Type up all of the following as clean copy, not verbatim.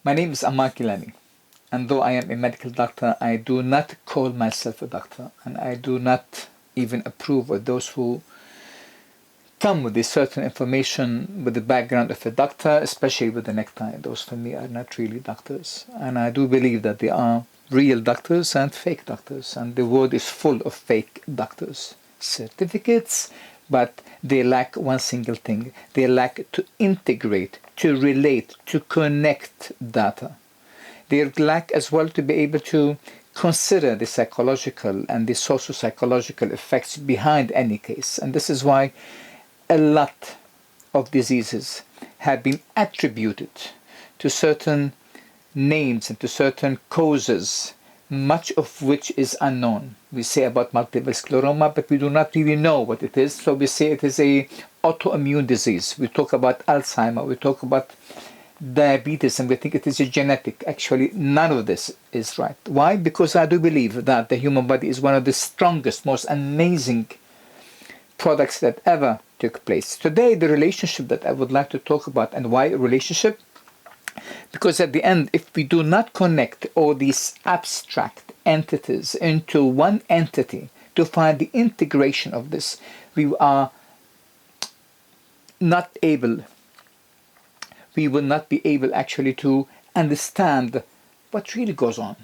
My name is Ammar Keylani, and though I am a medical doctor, I do not call myself a doctor, and I do not even approve of those who come with this certain information with the background of a doctor, especially with the necktie. Those for me are not really doctors, and I do believe that there are real doctors and fake doctors, and the world is full of fake doctors. Certificates, but they lack one single thing. They lack to integrate, to relate, to connect data. They lack as well to be able to consider the psychological and the socio-psychological effects behind any case. And this is why a lot of diseases have been attributed to certain names and to certain causes, much of which is unknown. We say about multiple sclerosis, but we do not really know what it is. So we say it is a autoimmune disease. We talk about Alzheimer, we talk about diabetes, and we think it is a genetic. Actually, none of this is right. Why? Because I do believe that the human body is one of the strongest, most amazing products that ever took place. Today, the relationship that I would like to talk about, and why a relationship? Because at the end, if we do not connect all these abstract entities into one entity to find the integration of this, we are not able, we will not be able actually to understand what really goes on.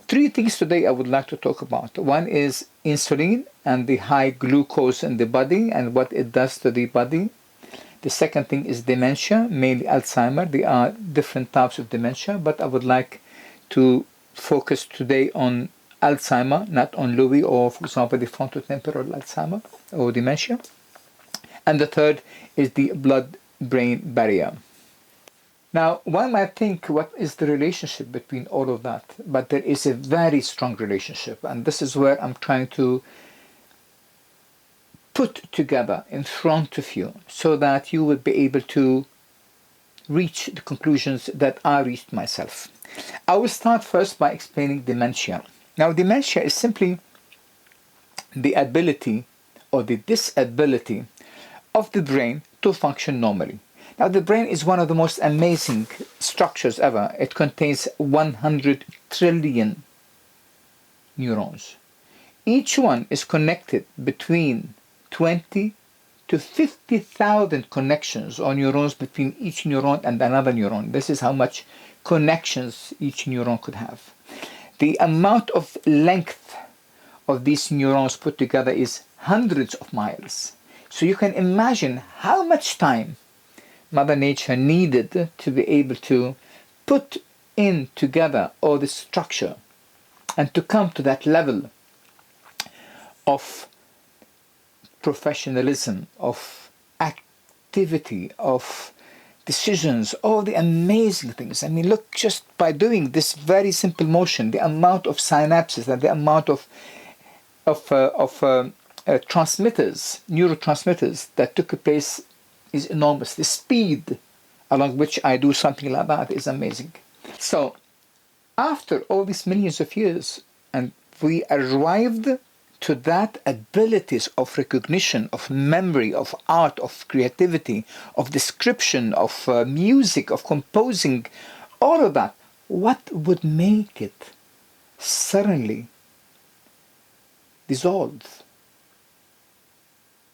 Three things today I would like to talk about. One is insulin and the high glucose in the body and what it does to the body. The second thing is dementia, mainly Alzheimer. There are different types of dementia, but I would like to focus today on Alzheimer, not on Lewy or, for example, the frontotemporal Alzheimer or dementia. And the third is the blood-brain barrier. Now, one might think, what is the relationship between all of that? But there is a very strong relationship, and this is where I'm trying to put together in front of you so that you will be able to reach the conclusions that I reached myself. I will start first by explaining dementia. Now, dementia is simply the ability or the disability of the brain to function normally. Now, the brain is one of the most amazing structures ever. It contains 100 trillion neurons. Each one is connected between 20 to 50,000 connections or neurons between each neuron and another neuron. This is how much connections each neuron could have. The amount of length of these neurons put together is hundreds of miles. So you can imagine how much time Mother Nature needed to be able to put in together all this structure and to come to that level of professionalism, of activity, of decisions, all the amazing things. I mean, look, just by doing this very simple motion, the amount of synapses and the amount of transmitters, neurotransmitters that took place is enormous. The speed along which I do something like that is amazing. So, after all these millions of years, and we arrived to that abilities of recognition, of memory, of art, of creativity, of description, of music, of composing, all of that, what would make it suddenly dissolve?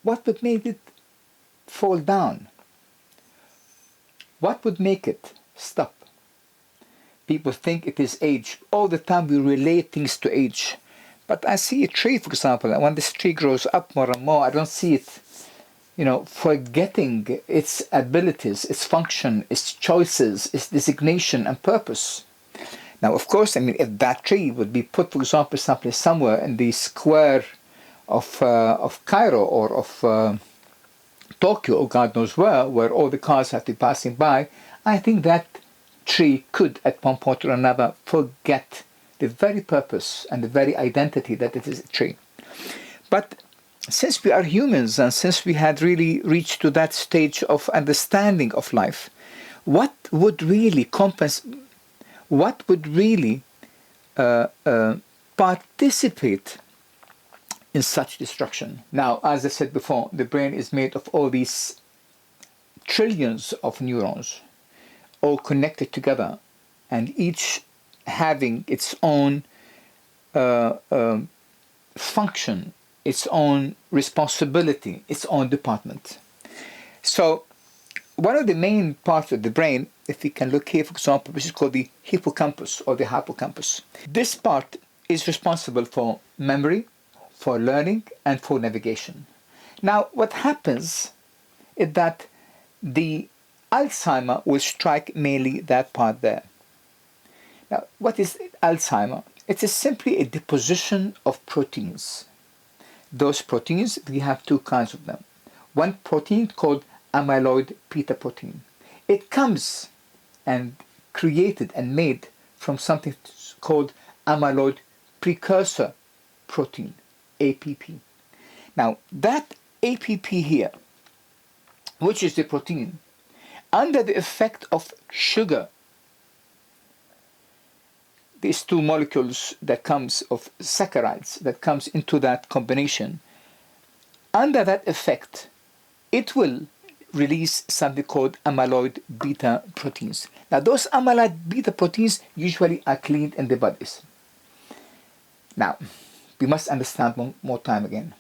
What would make it fall down? What would make it stop? People think it is age. All the time we relate things to age. But I see a tree, for example, and when this tree grows up more and more, I don't see it, forgetting its abilities, its function, its choices, its designation and purpose. Now, of course, I mean, if that tree would be put, for example, someplace somewhere in the square of Cairo or of Tokyo, or God knows where all the cars have to be passing by, I think that tree could, at one point or another, forget the very purpose and the very identity that it is a tree. But since we are humans and since we had really reached to that stage of understanding of life, what would really participate in such destruction? Now, as I said before, the brain is made of all these trillions of neurons, all connected together and each having its own function, its own responsibility, its own department. So one of the main parts of the brain, if we can look here, for example, which is called the hippocampus or the hippocampus. This part is responsible for memory, for learning, and for navigation. Now, what happens is that the Alzheimer will strike mainly that part there. Now, what is Alzheimer? It is simply a deposition of proteins. Those proteins, we have two kinds of them. One protein called amyloid beta protein. It comes and created and made from something called amyloid precursor protein, APP. Now, that APP here, which is the protein, under the effect of sugar, these two molecules that comes of saccharides that comes into that combination, under that effect, it will release something called amyloid beta proteins. Now, those amyloid beta proteins usually are cleaned in the bodies. Now, we must understand one more time again.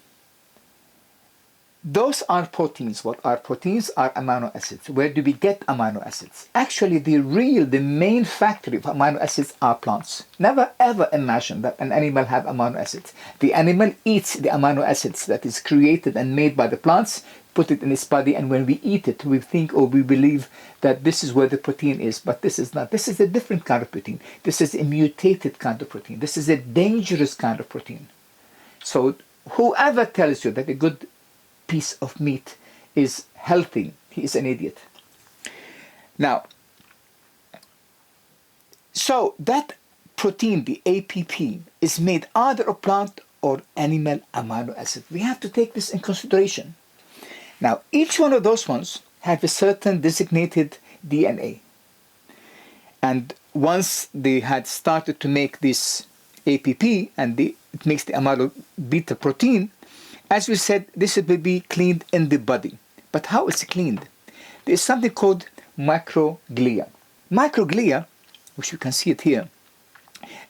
Those are proteins. What are proteins? Are amino acids. Where do we get amino acids? Actually, the main factory of amino acids are plants. Never ever imagine that an animal have amino acids. The animal eats the amino acids that is created and made by the plants, put it in its body, and when we eat it, we think or we believe that this is where the protein is, but this is not. This is a different kind of protein. This is a mutated kind of protein. This is a dangerous kind of protein. So whoever tells you that a good piece of meat is healthy, he is an idiot. Now, so that protein, the APP, is made either of plant or animal amino acid. We have to take this in consideration. Now, each one of those ones have a certain designated DNA. And once they had started to make this APP, and it makes the amyloid beta protein, as we said, this will be cleaned in the body. But how is it cleaned? There is something called microglia. Microglia, which you can see it here,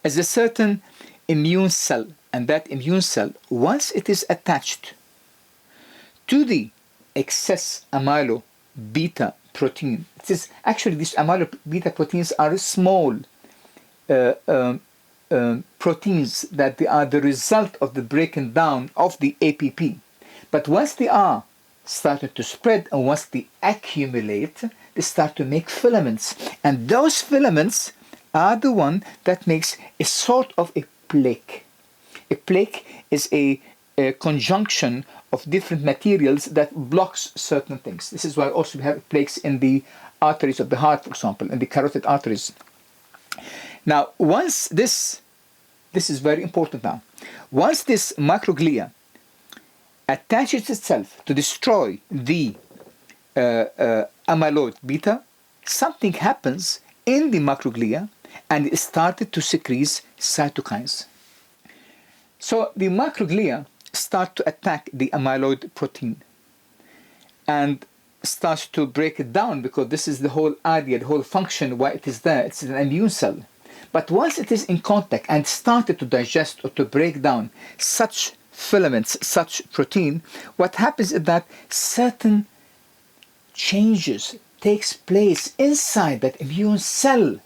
is a certain immune cell. And that immune cell, once it is attached to the excess amyloid beta protein, it is actually these amyloid beta proteins are small proteins that they are the result of the breaking down of the APP. But once they are started to spread and once they accumulate, they start to make filaments. And those filaments are the one that makes a sort of a plaque. A plaque is a conjunction of different materials that blocks certain things. This is why also we have plaques in the arteries of the heart, for example, in the carotid arteries. Now, once this is very important now. Once this microglia attaches itself to destroy the amyloid beta, something happens in the microglia and it started to secrete cytokines. So the microglia start to attack the amyloid protein and starts to break it down, because this is the whole idea, the whole function why it is there. It's an immune cell. But once it is in contact and started to digest or to break down such filaments, such protein, what happens is that certain changes takes place inside that immune cell.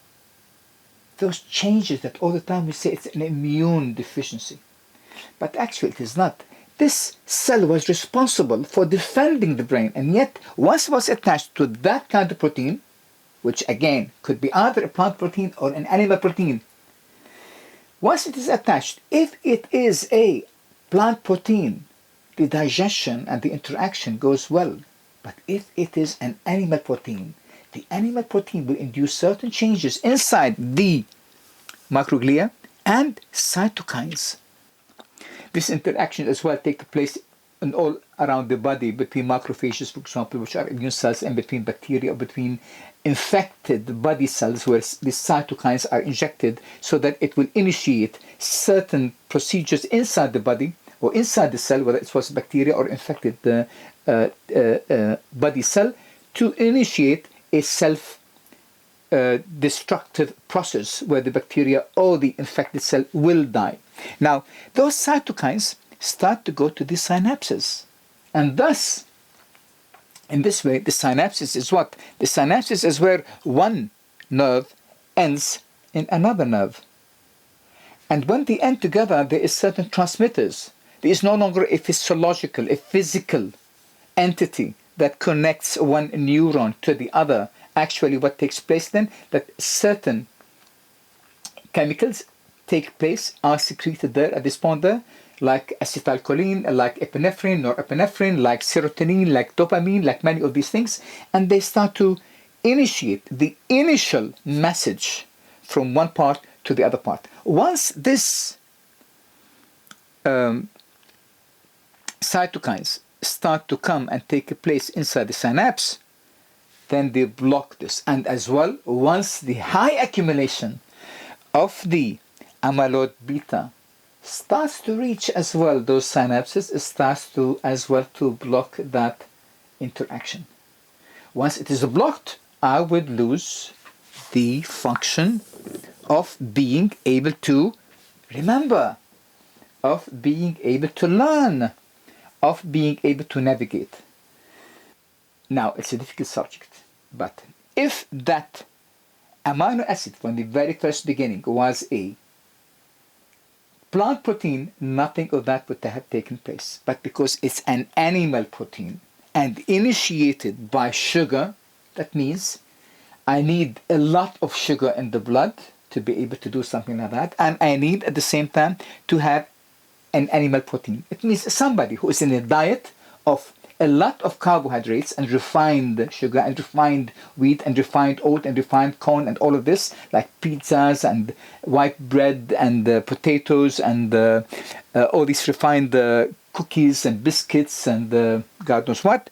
Those changes that all the time we say it's an immune deficiency. But actually it is not. This cell was responsible for defending the brain, and yet once it was attached to that kind of protein, which again could be either a plant protein or an animal protein, once it is attached, if it is a plant protein, the digestion and the interaction goes well. But if it is an animal protein, the animal protein will induce certain changes inside the microglia and cytokines. This interaction as well takes place in all around the body, between macrophages, for example, which are immune cells, and between bacteria, or between infected body cells where the cytokines are injected, so that it will initiate certain procedures inside the body or inside the cell, whether it was bacteria or infected body cell, to initiate a destructive process where the bacteria or the infected cell will die. Now, those cytokines start to go to the synapses. And thus, in this way, the synapses is what? The synapses is where one nerve ends in another nerve. And when they end together, there is certain transmitters. There is no longer a physiological, a physical entity that connects one neuron to the other. Actually, what takes place then, that certain chemicals take place, are secreted there at this point there, like acetylcholine, like epinephrine, norepinephrine, like serotonin, like dopamine, like many of these things, and they start to initiate the initial message from one part to the other part. Once this cytokines start to come and take place inside the synapse, then they block this. And as well, once the high accumulation of the amyloid beta starts to reach as well those synapses, it starts to as well to block that interaction. Once it is blocked, I would lose the function of being able to remember, of being able to learn, of being able to navigate. Now, it's a difficult subject, but if that amino acid from the very first beginning was a plant protein, nothing of that would have taken place. But because it's an animal protein and initiated by sugar, that means I need a lot of sugar in the blood to be able to do something like that. And I need at the same time to have an animal protein. It means somebody who is in a diet of a lot of carbohydrates and refined sugar and refined wheat and refined oat and refined corn and all of this, like pizzas and white bread and potatoes and all these refined cookies and biscuits and God knows what,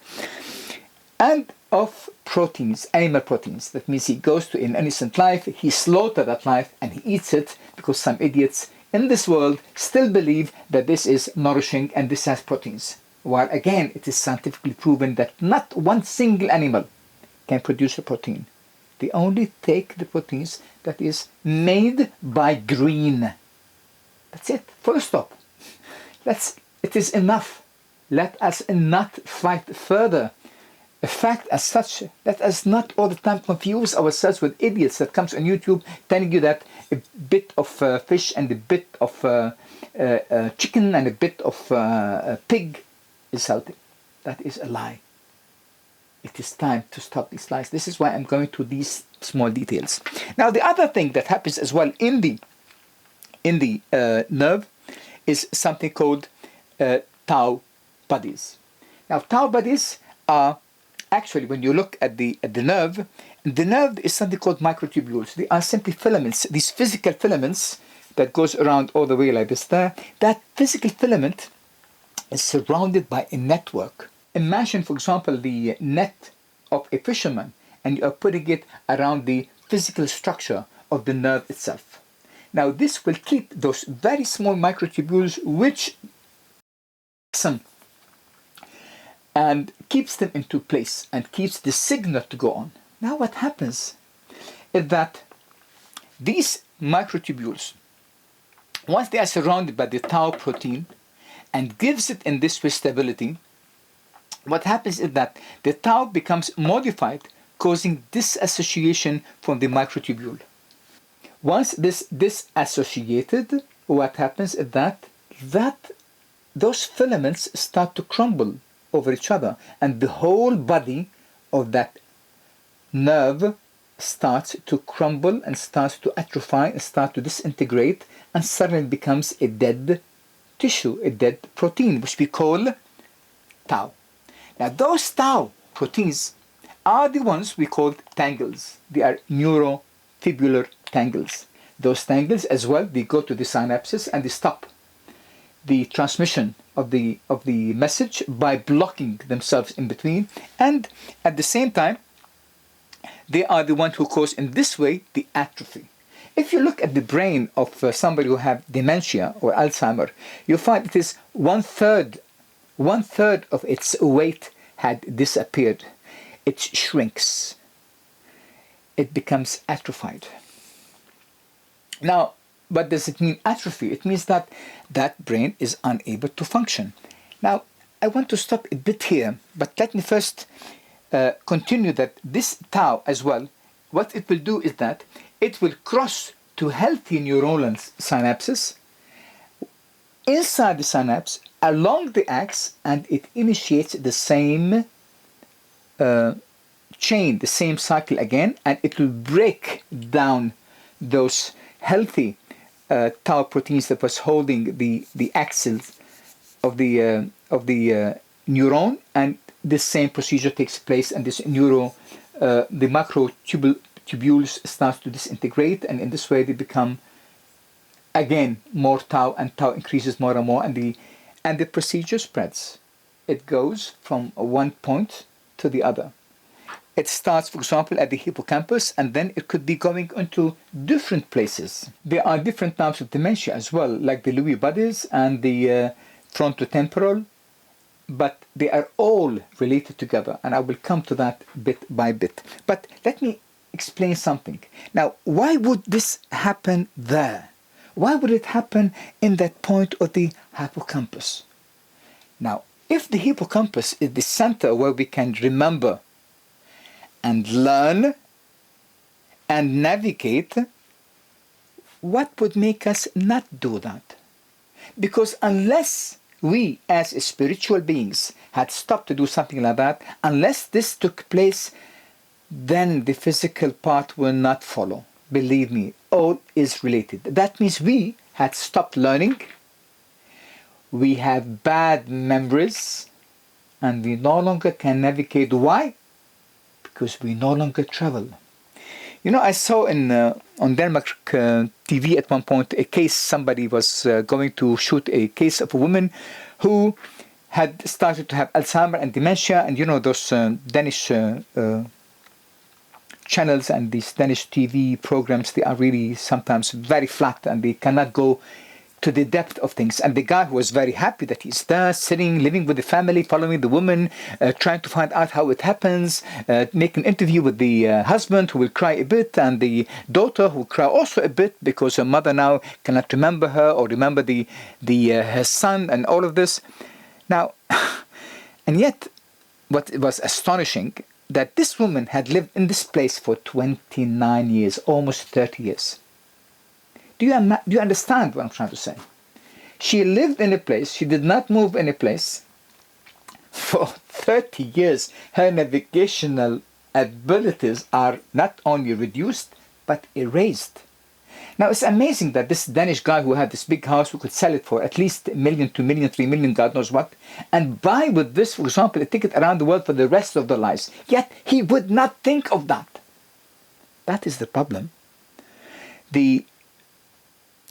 and of proteins, animal proteins. That means he goes to an innocent life, he slaughters that life and he eats it because some idiots in this world still believe that this is nourishing and this has proteins. While again, it is scientifically proven that not one single animal can produce a protein. They only take the proteins that is made by green. That's it. Full stop. It is enough. Let us not fight further. A fact as such, let us not all the time confuse ourselves with idiots that comes on YouTube telling you that a bit of fish and a bit of chicken and a bit of pig is healthy. That is a lie. It is time to stop these lies. This is why I'm going to these small details. Now, the other thing that happens as well in the nerve is something called tau bodies. Now, tau bodies are actually, when you look at the nerve is something called microtubules. They are simply filaments, these physical filaments that goes around all the way like this there. That physical filament is surrounded by a network. Imagine, for example, the net of a fisherman, and you are putting it around the physical structure of the nerve itself. Now, this will keep those very small microtubules, which and keeps them into place and keeps the signal to go on. Now, what happens is that these microtubules, once they are surrounded by the tau protein and gives it in this way stability, what happens is that the tau becomes modified, causing disassociation from the microtubule. Once this disassociated, what happens is that those filaments start to crumble over each other, and the whole body of that nerve starts to crumble and starts to atrophy and start to disintegrate, and suddenly becomes a dead tissue, a dead protein, which we call tau. Now, those tau proteins are the ones we call tangles. They are neurofibular tangles. Those tangles as well, they go to the synapses and they stop the transmission of the message by blocking themselves in between, and at the same time they are the ones who cause in this way the atrophy. If you look at the brain of somebody who have dementia or Alzheimer, you find it is one third of its weight had disappeared. It shrinks. it becomes atrophied. Now, what does it mean, atrophy? It means that that brain is unable to function. Now, I want to stop a bit here, but let me first continue that this tau as well, what it will do is that it will cross to healthy neuronal synapses inside the synapse along the axis, and it initiates the same chain, the same cycle again, and it will break down those healthy tau proteins that was holding the axils of the neuron, and this same procedure takes place, and this the microtubules starts to disintegrate, and in this way they become again more tau, and tau increases more and more, and the procedure spreads. It goes from one point to the other. It starts, for example, at the hippocampus, and then it could be going into different places. There are different types of dementia as well, like the Lewy bodies and the frontotemporal, but they are all related together, and I will come to that bit by bit. But let me explain something. Now, why would this happen there? Why would it happen in that point of the hippocampus? Now, if the hippocampus is the center where we can remember and learn and navigate, what would make us not do that? Because unless we as spiritual beings had stopped to do something like that, unless this took place, then the physical part will not follow. Believe me, all is related. That means we had stopped learning, we have bad memories, and we no longer can navigate. Why? Because we no longer travel. You know, I saw on Denmark TV at one point a case. Somebody was going to shoot a case of a woman who had started to have Alzheimer and dementia, and you know those Danish channels and these Danish TV programs, they are really sometimes very flat, and they cannot go to the depth of things. And the guy who was very happy that he's there, sitting, living with the family, following the woman, trying to find out how it happens, make an interview with the husband who will cry a bit, and the daughter who will cry also a bit because her mother now cannot remember her or remember her son and all of this. Now, and yet, what was astonishing, that this woman had lived in this place for 29 years, almost 30 years. Do you understand what I'm trying to say? She lived in a place, she did not move in a place for 30 years. Her navigational abilities are not only reduced, but erased. Now, it's amazing that this Danish guy who had this big house, who could sell it for at least $1 million, $2 million, $3 million, God knows what, and buy with this, for example, a ticket around the world for the rest of their lives. Yet, he would not think of that. That is the problem. The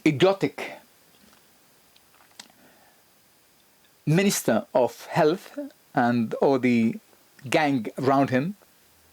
idiotic minister of health and all the gang around him,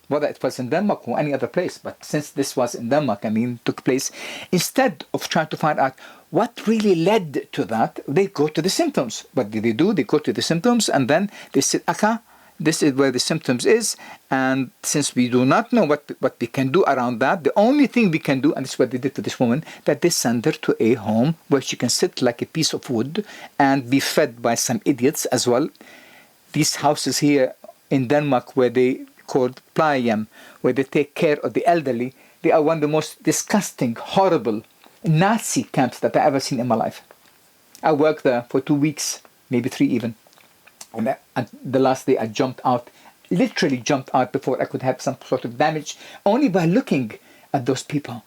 whether it was in Denmark or any other place, but since this was in Denmark, took place, instead of trying to find out what really led to that, they go to the symptoms. What did they do? They go to the symptoms, and then they said, okay, this is where the symptoms is, and since we do not know what we can do around that, the only thing we can do, and this is what they did to this woman, that they send her to a home where she can sit like a piece of wood and be fed by some idiots as well. These houses here in Denmark where they called plejehjem, where they take care of the elderly, they are one of the most disgusting, horrible Nazi camps that I've ever seen in my life. I worked there for 2 weeks, maybe 3 even. And the last day I jumped out, literally jumped out before I could have some sort of damage, only by looking at those people.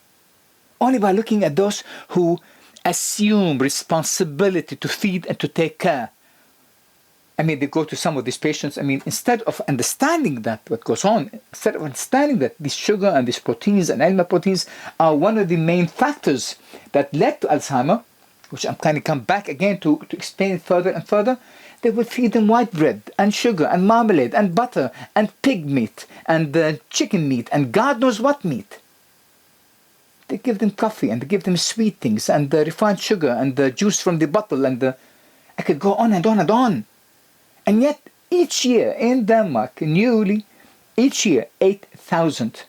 Only by looking at those who assume responsibility to feed and to take care. They go to some of these patients, instead of understanding that what goes on, instead of understanding that this sugar and these proteins and animal proteins are one of the main factors that led to Alzheimer, which I'm kind of come back again to explain it further and further, they would feed them white bread and sugar and marmalade and butter and pig meat and chicken meat and God knows what meat. They give them coffee and they give them sweet things and refined sugar and juice from the bottle and I could go on and on and on. And yet each year in Denmark, each year 8,000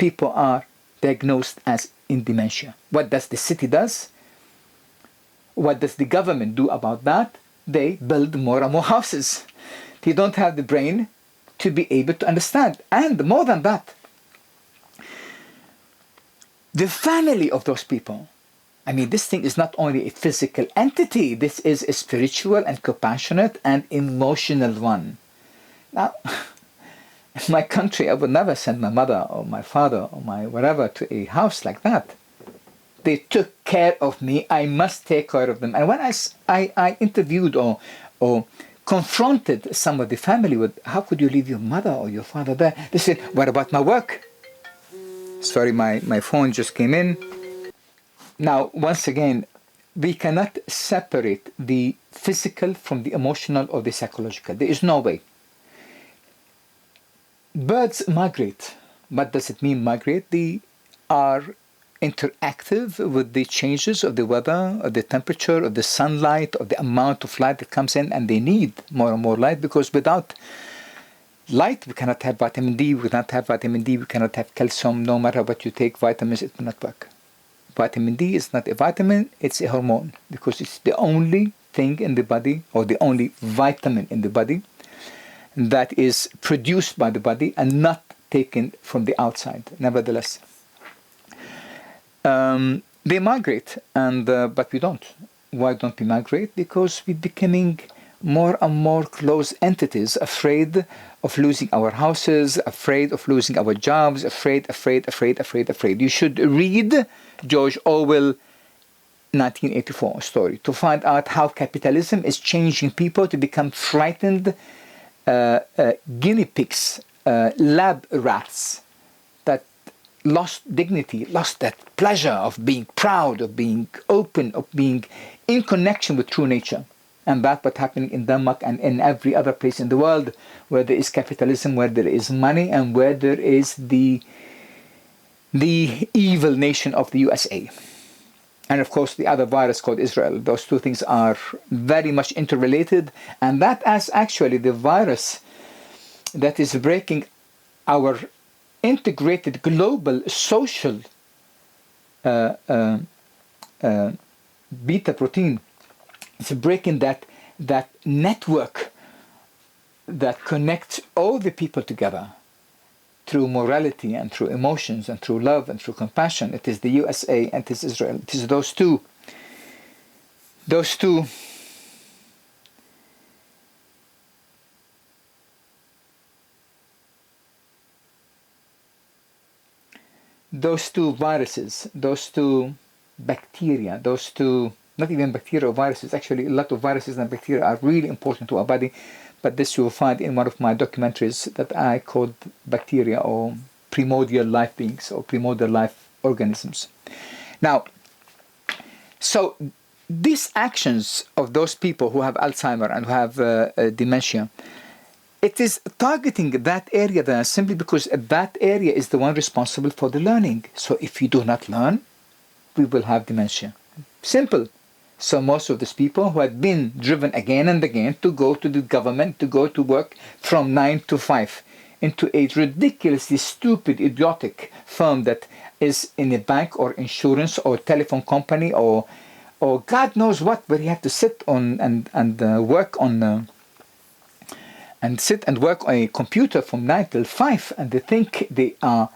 people are diagnosed as in dementia. What does the city does? What does the government do about that? They build more and more houses. They don't have the brain to be able to understand. And more than that, the family of those people, I mean, this thing is not only a physical entity, this is a spiritual and compassionate and emotional one. Now, in my country, I would never send my mother or my father or my whatever to a house like that. They took care of me. I must take care of them. And when I interviewed or confronted some of the family with, how could you leave your mother or your father there? They said, what about my work? Sorry, my phone just came in. Now, once again, we cannot separate the physical from the emotional or the psychological. There is no way. Birds migrate. What does it mean, migrate? They are interactive with the changes of the weather, of the temperature, of the sunlight, of the amount of light that comes in, and they need more and more light, because without light, we cannot have vitamin D, we cannot have vitamin D, we cannot have calcium. No matter what you take, vitamins, it will not work. Vitamin D is not a vitamin, it's a hormone, because it's the only thing in the body, or the only vitamin in the body, that is produced by the body and not taken from the outside. Nevertheless, they migrate, and but we don't. Why don't we migrate? Because we're becoming more and more close entities, afraid of losing our houses, afraid of losing our jobs, afraid. You should read George Orwell 1984 story to find out how capitalism is changing people to become frightened guinea pigs, lab rats that lost dignity, lost that pleasure of being proud, of being open, of being in connection with true nature. And that's what's happening in Denmark and in every other place in the world where there is capitalism, where there is money, and where there is the evil nation of the USA. And of course, the other virus called Israel. Those two things are very much interrelated. And that is actually the virus that is breaking our integrated global social beta protein. It's breaking that network that connects all the people together through morality and through emotions and through love and through compassion. It is the USA and it is Israel. It is those two viruses, those two bacteria, those two, not even bacteria or viruses, actually a lot of viruses and bacteria are really important to our body, but this you will find in one of my documentaries that I called Bacteria, or Primordial Life Beings, or Primordial Life Organisms. Now, so these actions of those people who have Alzheimer and who have dementia, it is targeting that area there simply because that area is the one responsible for the learning. So if you do not learn, we will have dementia. Simple. So most of these people who had been driven again and again to go to the government, to go to work from 9 to 5 into a ridiculously stupid, idiotic firm that is in a bank or insurance or telephone company or God knows what, where you have to sit on and work on and sit and work on a computer from 9 till 5, and they think they are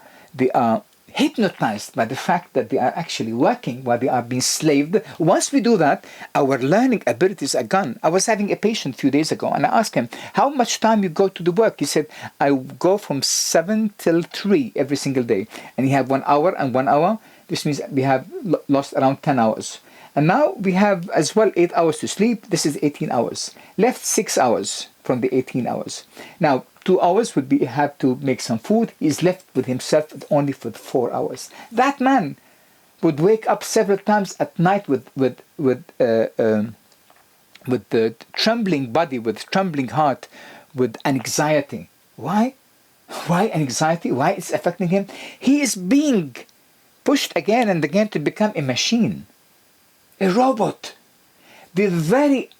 hypnotized by the fact that they are actually working while they are being slaved. Once we do that, our learning abilities are gone. I was having a patient a few days ago, and I asked him, how much time you go to the work? He said, I go from 7 till 3 every single day. And he had 1 hour and 1 hour. This means we have lost around 10 hours. And now we have as well 8 hours to sleep. This is 18 hours. Left 6 hours from the 18 hours. Now, 2 hours would be have to make some food. He's left with himself only for 4 hours. That man would wake up several times at night with the trembling body, with trembling heart, with anxiety. Why? Why anxiety? Why it's affecting him? He is being pushed again and again to become a machine, a robot. The very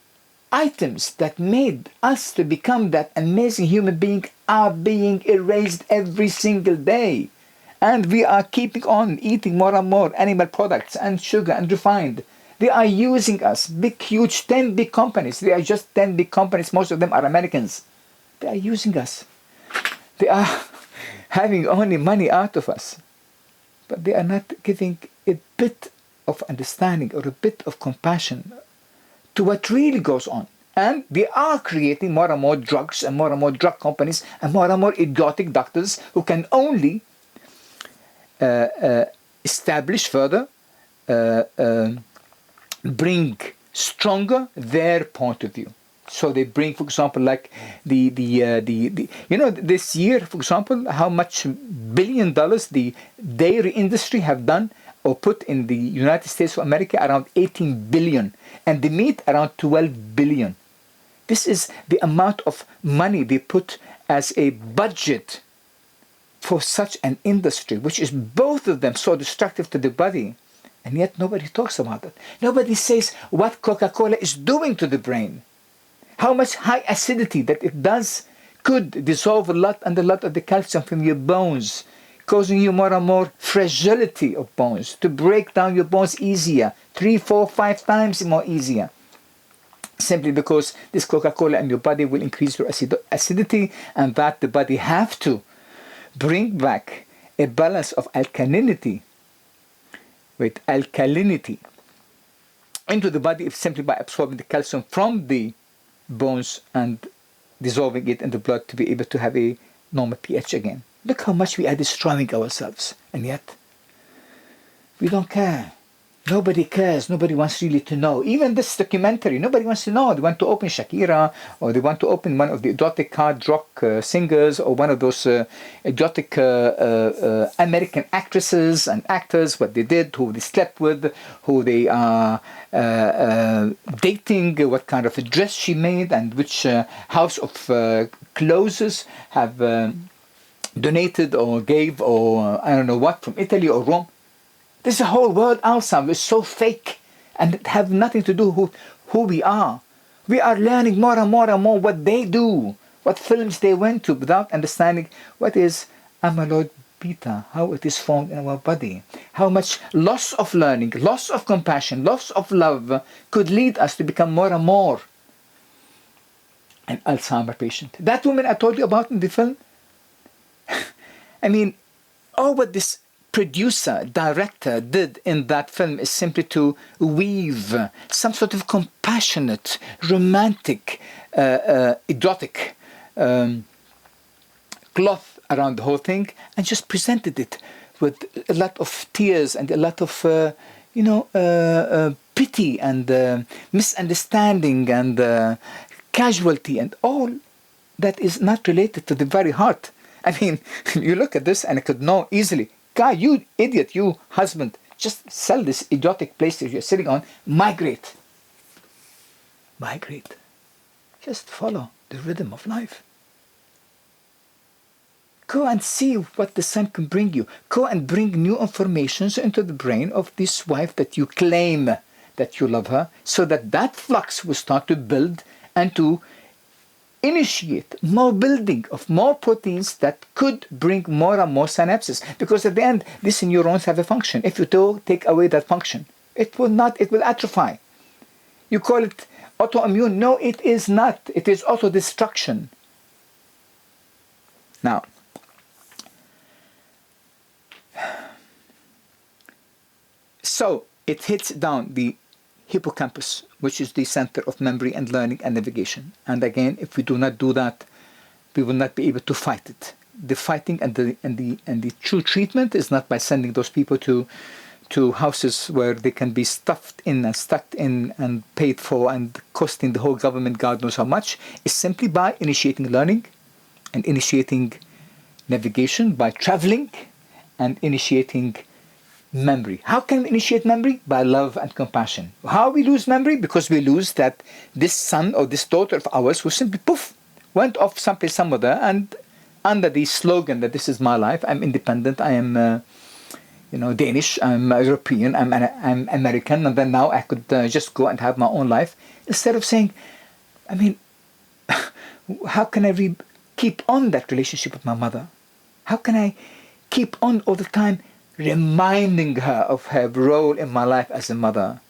items that made us to become that amazing human being are being erased every single day. And we are keeping on eating more and more animal products and sugar and refined. They are using us, big, huge, 10 big companies. They are just 10 big companies. Most of them are Americans. They are using us. They are having only money out of us. But they are not giving a bit of understanding or a bit of compassion to what really goes on. And they are creating more and more drugs and more drug companies and more idiotic doctors who can only establish further, bring stronger their point of view. So they bring, for example, like the this year, for example, how much $1 billion the dairy industry have done or put in the United States of America, around 18 billion, and the meat around 12 billion. This is the amount of money they put as a budget for such an industry, which is both of them so destructive to the body. And yet nobody talks about it. Nobody says what Coca-Cola is doing to the brain. How much high acidity that it does could dissolve a lot of the calcium from your bones, causing you more and more fragility of bones, to break down your bones easier, 3, 4, 5 times more easier. Simply because this Coca-Cola in your body will increase your acidity, and that the body have to bring back a balance of alkalinity into the body simply by absorbing the calcium from the bones and dissolving it in the blood to be able to have a normal pH again. Look how much we are destroying ourselves, and yet we don't care. Nobody cares. Nobody wants really to know. Even this documentary, nobody wants to know. They want to open Shakira, or they want to open one of the exotic hard rock singers, or one of those exotic American actresses and actors, what they did, who they slept with, who they are dating, what kind of a dress she made, and which house of clothes have donated or gave, or I don't know what, from Italy or Rome. This whole world Alzheimer is so fake, and it have nothing to do with who we are. We are learning more and more what they do, what films they went to, without understanding what is amyloid beta, how it is formed in our body, how much loss of learning, loss of compassion, loss of love could lead us to become more and more an Alzheimer patient. That woman I told you about in the film, I mean, all what this producer, director did in that film is simply to weave some sort of compassionate, romantic, erotic cloth around the whole thing, and just presented it with a lot of tears and a lot of, pity and misunderstanding and casualty and all that is not related to the very heart. I mean, you look at this and I could know easily, guy, you idiot, you husband, just sell this idiotic place that you're sitting on, migrate. Just follow the rhythm of life. Go and see what the sun can bring you. Go and bring new informations into the brain of this wife that you claim that you love her, so that that flux will start to build and to initiate more building of more proteins that could bring more and more synapses. Because at the end, these neurons have a function. If you take away that function, it will atrophy. You call it autoimmune. No, it is not. It is autodestruction. Now, so it hits down the hippocampus, which is the center of memory and learning and navigation. And again, if we do not do that, we will not be able to fight it. The fighting and the true treatment is not by sending those people to houses where they can be stuffed in and stuck in and paid for and costing the whole government God knows how much. It's simply by initiating learning and initiating navigation, by traveling and initiating memory. How can we initiate memory? By love and compassion. How we lose memory? Because we lose that this son or this daughter of ours who simply poof went off someplace somewhere, and under the slogan that this is my life, I'm independent, I am Danish, I'm European, I'm American, and then now I could just go and have my own life, instead of saying, I mean, how can I keep on that relationship with my mother? How can I keep on all the time reminding her of her role in my life as a mother?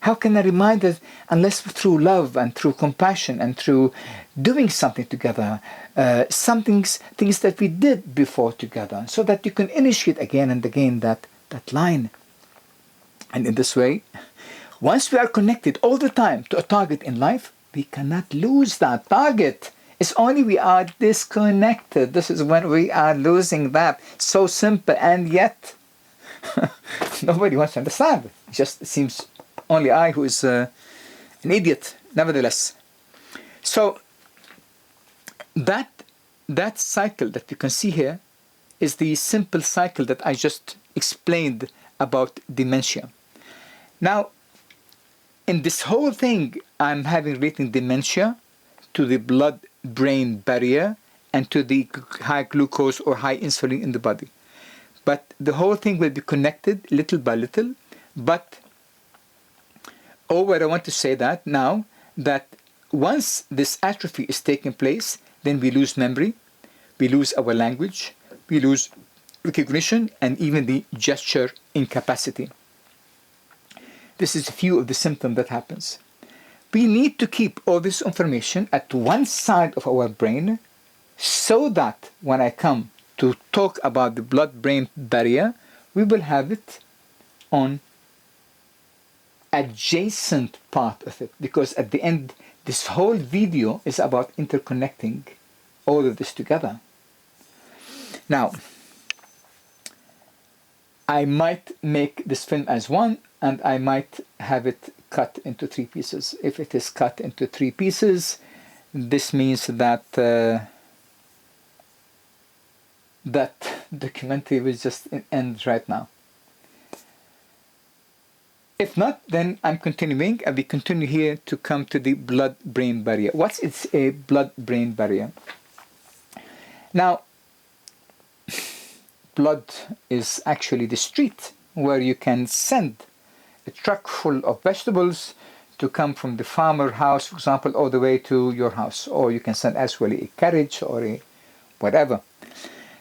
How can I remind her unless through love and through compassion and through doing something together, things that we did before together, so that you can initiate again and again that line. And in this way, once we are connected all the time to a target in life, we cannot lose that target. It's only we are disconnected. This is when we are losing that. So simple, and yet nobody wants to understand. It just seems only I who is an idiot, nevertheless. So that cycle that you can see here is the simple cycle that I just explained about dementia. Now, in this whole thing, I'm having relating dementia to the blood-brain barrier and to the high glucose or high insulin in the body. But the whole thing will be connected little by little. But what I want to say that now, that once this atrophy is taking place, then we lose memory, we lose our language, we lose recognition, and even the gesture incapacity. This is a few of the symptoms that happens. We need to keep all this information at one side of our brain so that when I come to talk about the blood-brain barrier, we will have it on adjacent part of it, because at the end, this whole video is about interconnecting all of this together. Now, I might make this film as one, and I might have it cut into 3 pieces. If it is cut into 3 pieces, this means that that documentary will just end right now. If not, then I'm continuing, and we continue here to come to the blood-brain barrier. What's a blood-brain barrier? Now, blood is actually the street where you can send a truck full of vegetables to come from the farmer house, for example, all the way to your house. Or you can send as well a carriage or a whatever.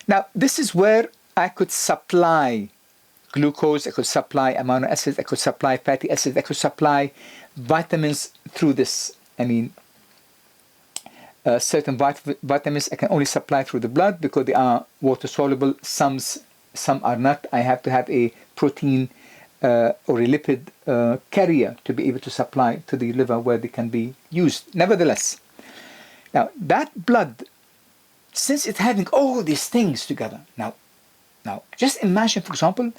Now, this is where I could supply glucose, I could supply amino acids, I could supply fatty acids, I could supply vitamins through this. I mean, certain vitamins I can only supply through the blood because they are water soluble. Some are not. I have to have a protein or a lipid carrier to be able to supply to the liver where they can be used. Nevertheless, now that blood, since it's having all these things together, now just imagine, for example,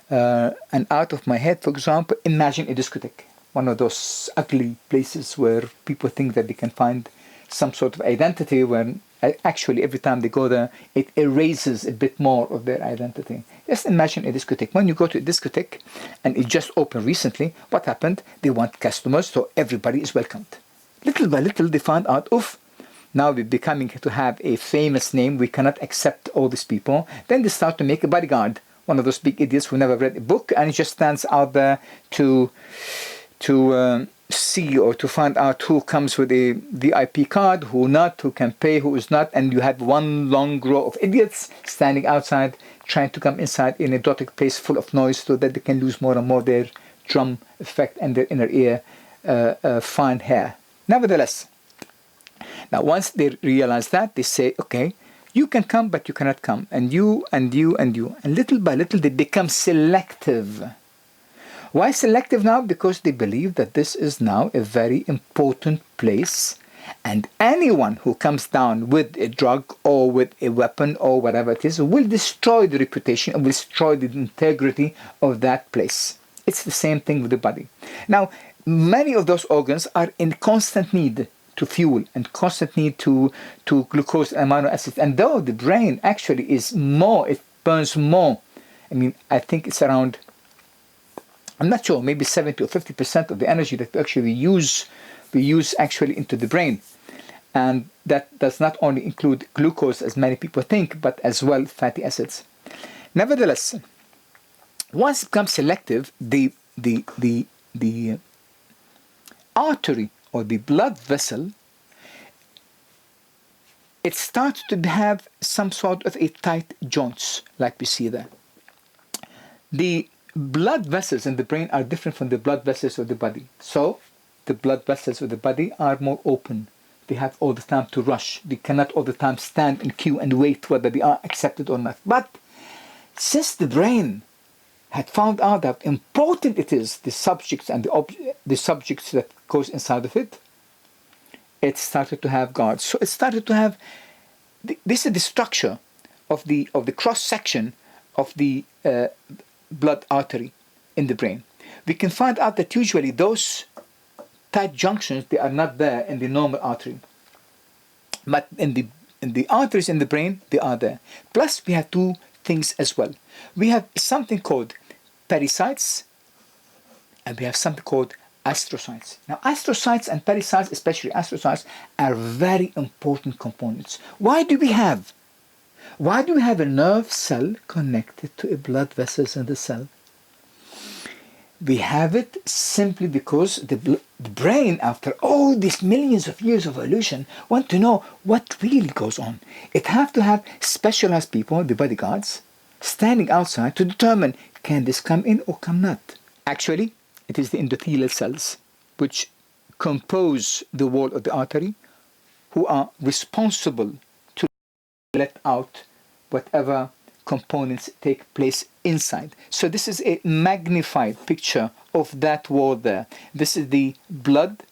and out of my head, for example, imagine a discotheque, one of those ugly places where people think that they can find some sort of identity, when actually every time they go there, it erases a bit more of their identity. Just imagine a discotheque. When you go to a discotheque, and it just opened recently, what happened? They want customers, so everybody is welcomed. Little by little, they found out, now we're becoming to have a famous name, we cannot accept all these people. Then they start to make a bodyguard, one of those big idiots who never read a book, and he just stands out there to see or to find out who comes with a VIP card, who not, who can pay, who is not. And you have one long row of idiots standing outside trying to come inside in a chaotic place full of noise, so that they can lose more and more their drum effect and their inner ear fine hair. Nevertheless, now once they realize that, they say, okay, you can come, but you cannot come. And you, and you, and you. And little by little, they become selective. Why selective now? Because they believe that this is now a very important place, and anyone who comes down with a drug or with a weapon or whatever it is will destroy the reputation and will destroy the integrity of that place. It's the same thing with the body. Now, many of those organs are in constant need to fuel and constant need to glucose and amino acids. And though the brain actually is more, it burns more. I mean, I think it's around, I'm not sure, maybe 70 or 50% of the energy that we actually use, we use actually into the brain. And that does not only include glucose, as many people think, but as well fatty acids. Nevertheless, once it becomes selective, the artery or the blood vessel it starts to have some sort of a tight joints, like we see there. The blood vessels in the brain are different from the blood vessels of the body. So the blood vessels of the body are more open. They have all the time to rush. They cannot all the time stand in queue and wait whether they are accepted or not. But since the brain had found out how important it is, the subjects and the subjects that goes inside of it, it started to have guards. So it started to have, this is the structure of the cross section of the blood artery in the brain. We can find out that usually those tight junctions, they are not there in the normal artery, but in the arteries in the brain, they are there. Plus we have two things as well. We have something called parasites, and we have something called astrocytes. Now astrocytes and parasites, especially astrocytes, are very important components. Why do we have a nerve cell connected to a blood vessels in the cell? We have it simply because the brain, after all these millions of years of evolution, want to know what really goes on. It have to have specialized people, the bodyguards, standing outside to determine, can this come in or come not? Actually, it is the endothelial cells which compose the wall of the artery who are responsible to let out whatever components take place inside. So this is a magnified picture of that wall there. This is the blood,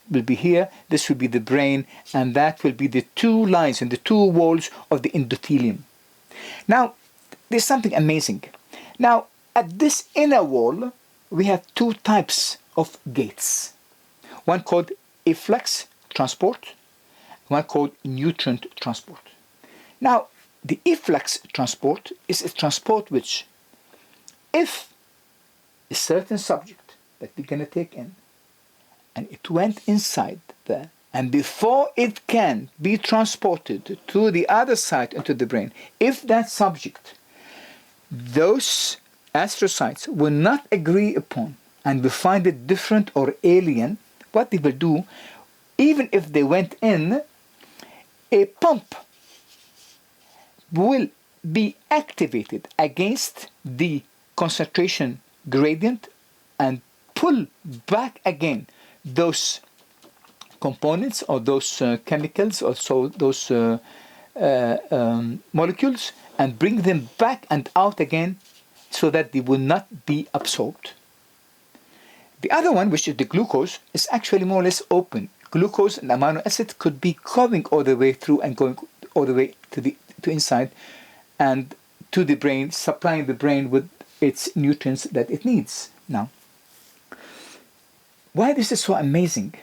will be here, this will be the brain, and that will be the two lines and the two walls of the endothelium. Now, there's something amazing. Now, at this inner wall, we have two types of gates. One called Influx Transport, one called nutrient transport. Now, the Influx Transport is a transport which, if a certain subject that we're going to take in, and it went inside there, and before it can be transported to the other side into the brain, if that subject, those astrocytes will not agree upon and will find it different or alien, what they will do, even if they went in, a pump will be activated against the concentration gradient and pull back again those components or those chemicals or so those molecules and bring them back and out again so that they will not be absorbed. The other one, which is the glucose, is actually more or less open. Glucose and amino acid could be going all the way through and going all the way to inside and to the brain, supplying the brain with its nutrients that it needs. Now, why this is so amazing?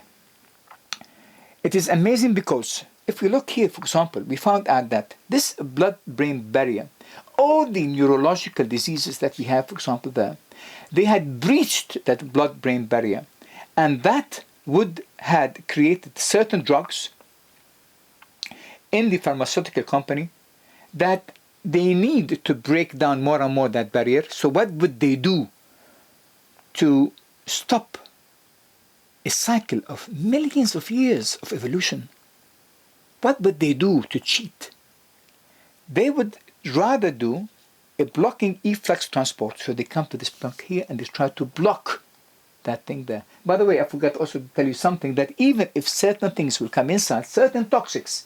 It is amazing because if we look here, for example, we found out that this blood-brain barrier, all the neurological diseases that we have, for example, there, they had breached that blood-brain barrier, and that would had created certain drugs in the pharmaceutical company that they need to break down more and more that barrier. So what would they do to stop a cycle of millions of years of evolution? What would they do to cheat? They would rather do a blocking efflux transport. So they come to this block here and they try to block that thing there. By the way, I forgot also to tell you something, that even if certain things will come inside, certain toxics.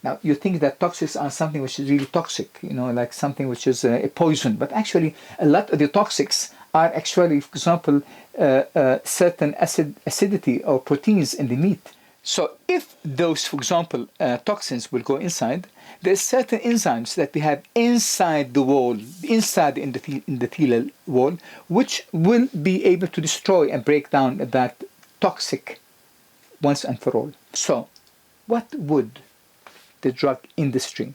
Now, you think that toxics are something which is really toxic, you know, like something which is a poison. But actually, a lot of the toxics are actually, for example, certain acidity or proteins in the meat. So if those, for example, toxins will go inside, there's certain enzymes that we have inside the wall, inside the endothelial wall, which will be able to destroy and break down that toxic once and for all. So what would the drug industry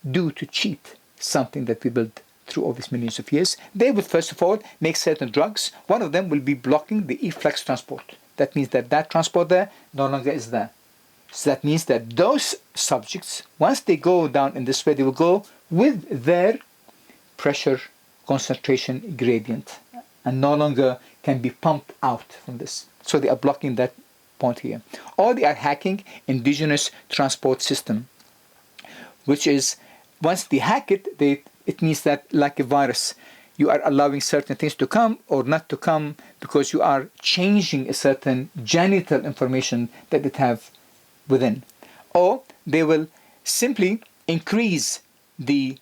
do to cheat something that we built through all these millions of years? They would first of all make certain drugs. One of them will be blocking the efflux transport. That means that that transport there no longer is there. So that means that those subjects, once they go down in this way, they will go with their pressure concentration gradient and no longer can be pumped out from this. So they are blocking that point here. Or they are hacking indigenous transport system. which is once they hack it, it means that, like a virus, you are allowing certain things to come or not to come because you are changing a certain genital information that it have within. Or they will simply increase the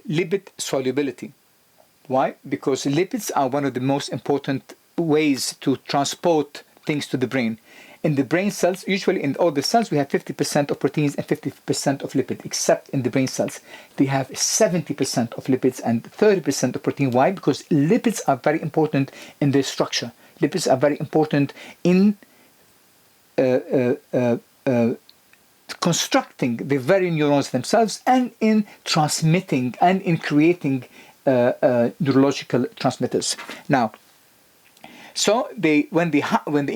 lipid solubility. Why? Because lipids are one of the most important ways to transport things to the brain. In the brain cells, usually in all the cells, we have 50% of proteins and 50% of lipids, except in the brain cells. They have 70% of lipids and 30% of protein. Why? Because lipids are very important in their structure. Lipids are very important in constructing the very neurons themselves and in transmitting and in creating neurological transmitters. Now, so when they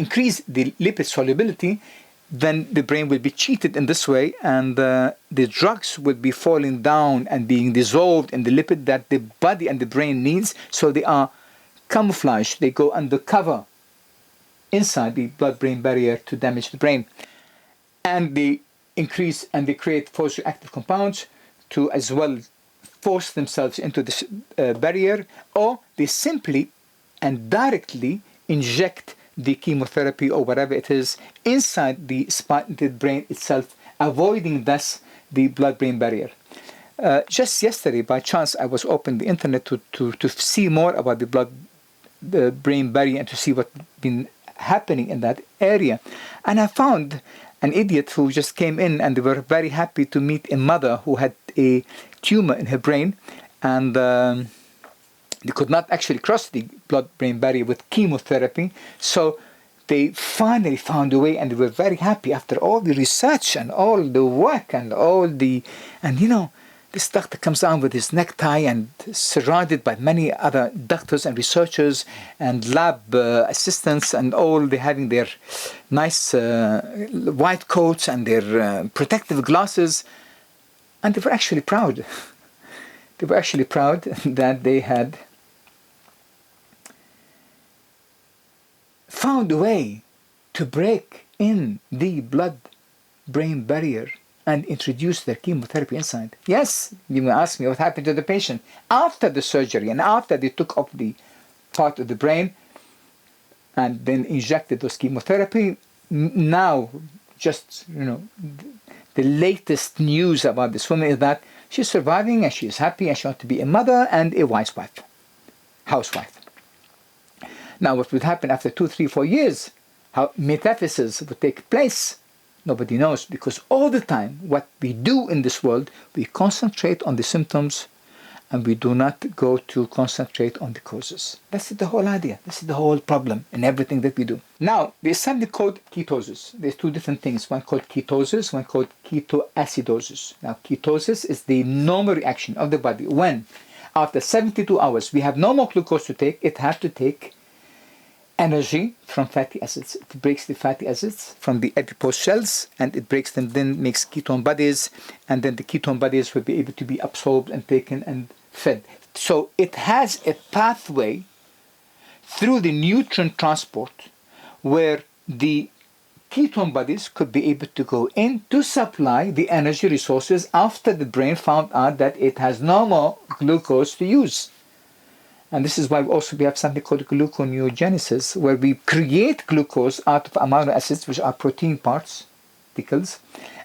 increase the lipid solubility, then the brain will be cheated in this way, and the drugs will be falling down and being dissolved in the lipid that the body and the brain needs. So they are camouflaged. They go undercover inside the blood-brain barrier to damage the brain, and they increase and they create force reactive compounds to as well force themselves into this barrier, or they simply and directly inject the chemotherapy or whatever it is inside the brain itself, avoiding thus the blood-brain barrier. Just yesterday, by chance, I was opening the internet to see more about the brain barrier and to see what's been happening in that area. And I found an idiot who just came in, and they were very happy to meet a mother who had a tumor in her brain, and they could not actually cross the blood-brain barrier with chemotherapy. So they finally found a way, and they were very happy after all the research and all the work and this doctor comes on with his necktie and surrounded by many other doctors and researchers and lab assistants, and all they having their nice white coats and their protective glasses, and they were actually proud. They were actually proud that they had found a way to break in the blood-brain barrier and introduce their chemotherapy inside. Yes, you may ask me what happened to the patient after the surgery and after they took off the part of the brain and then injected those chemotherapy. Now, just, the latest news about this woman is that she's surviving and she's happy and she wants to be a mother and a housewife. Now, what would happen after 2, 3, 4 years? How metaphysis would take place? Nobody knows, because all the time what we do in this world, we concentrate on the symptoms and we do not go to concentrate on the causes. That's the whole idea. This is the whole problem in everything that we do. Now, there's something called ketosis. There's two different things. One called ketosis, one called ketoacidosis. Now, ketosis is the normal reaction of the body when, after 72 hours, we have no more glucose to take. It has to take energy from fatty acids. It breaks the fatty acids from the adipose cells, and it breaks them, then makes ketone bodies, and then the ketone bodies will be able to be absorbed and taken and fed. So it has a pathway through the nutrient transport where the ketone bodies could be able to go in to supply the energy resources after the brain found out that it has no more glucose to use. And this is why we have something called gluconeogenesis, where we create glucose out of amino acids, which are protein particles,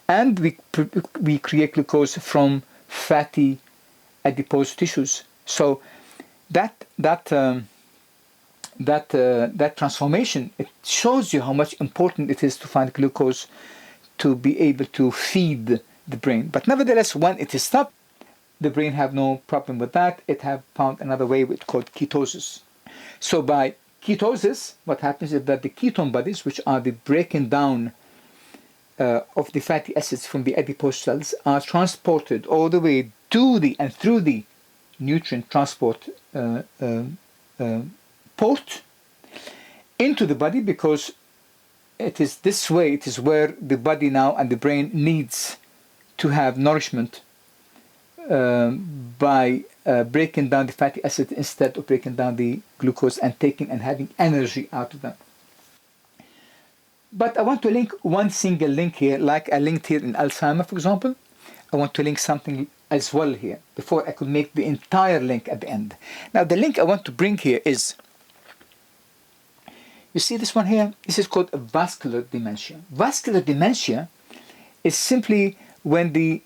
and we create glucose from fatty adipose tissues. So that transformation, it shows you how much important it is to find glucose to be able to feed the brain. But nevertheless, when it is stopped, the brain have no problem with that. It have found another way called ketosis. So by ketosis, what happens is that the ketone bodies, which are the breaking down of the fatty acids from the adipose cells, are transported all the way to and through the nutrient transport port into the body, because it is this way, it is where the body now and the brain needs to have nourishment by breaking down the fatty acid instead of breaking down the glucose and taking and having energy out of them. But I want to link one single link here, like I linked here in Alzheimer, for example. I want to link something as well here before I could make the entire link at the end. Now the link I want to bring here is, you see this one here? This is called vascular dementia. Vascular dementia is simply when the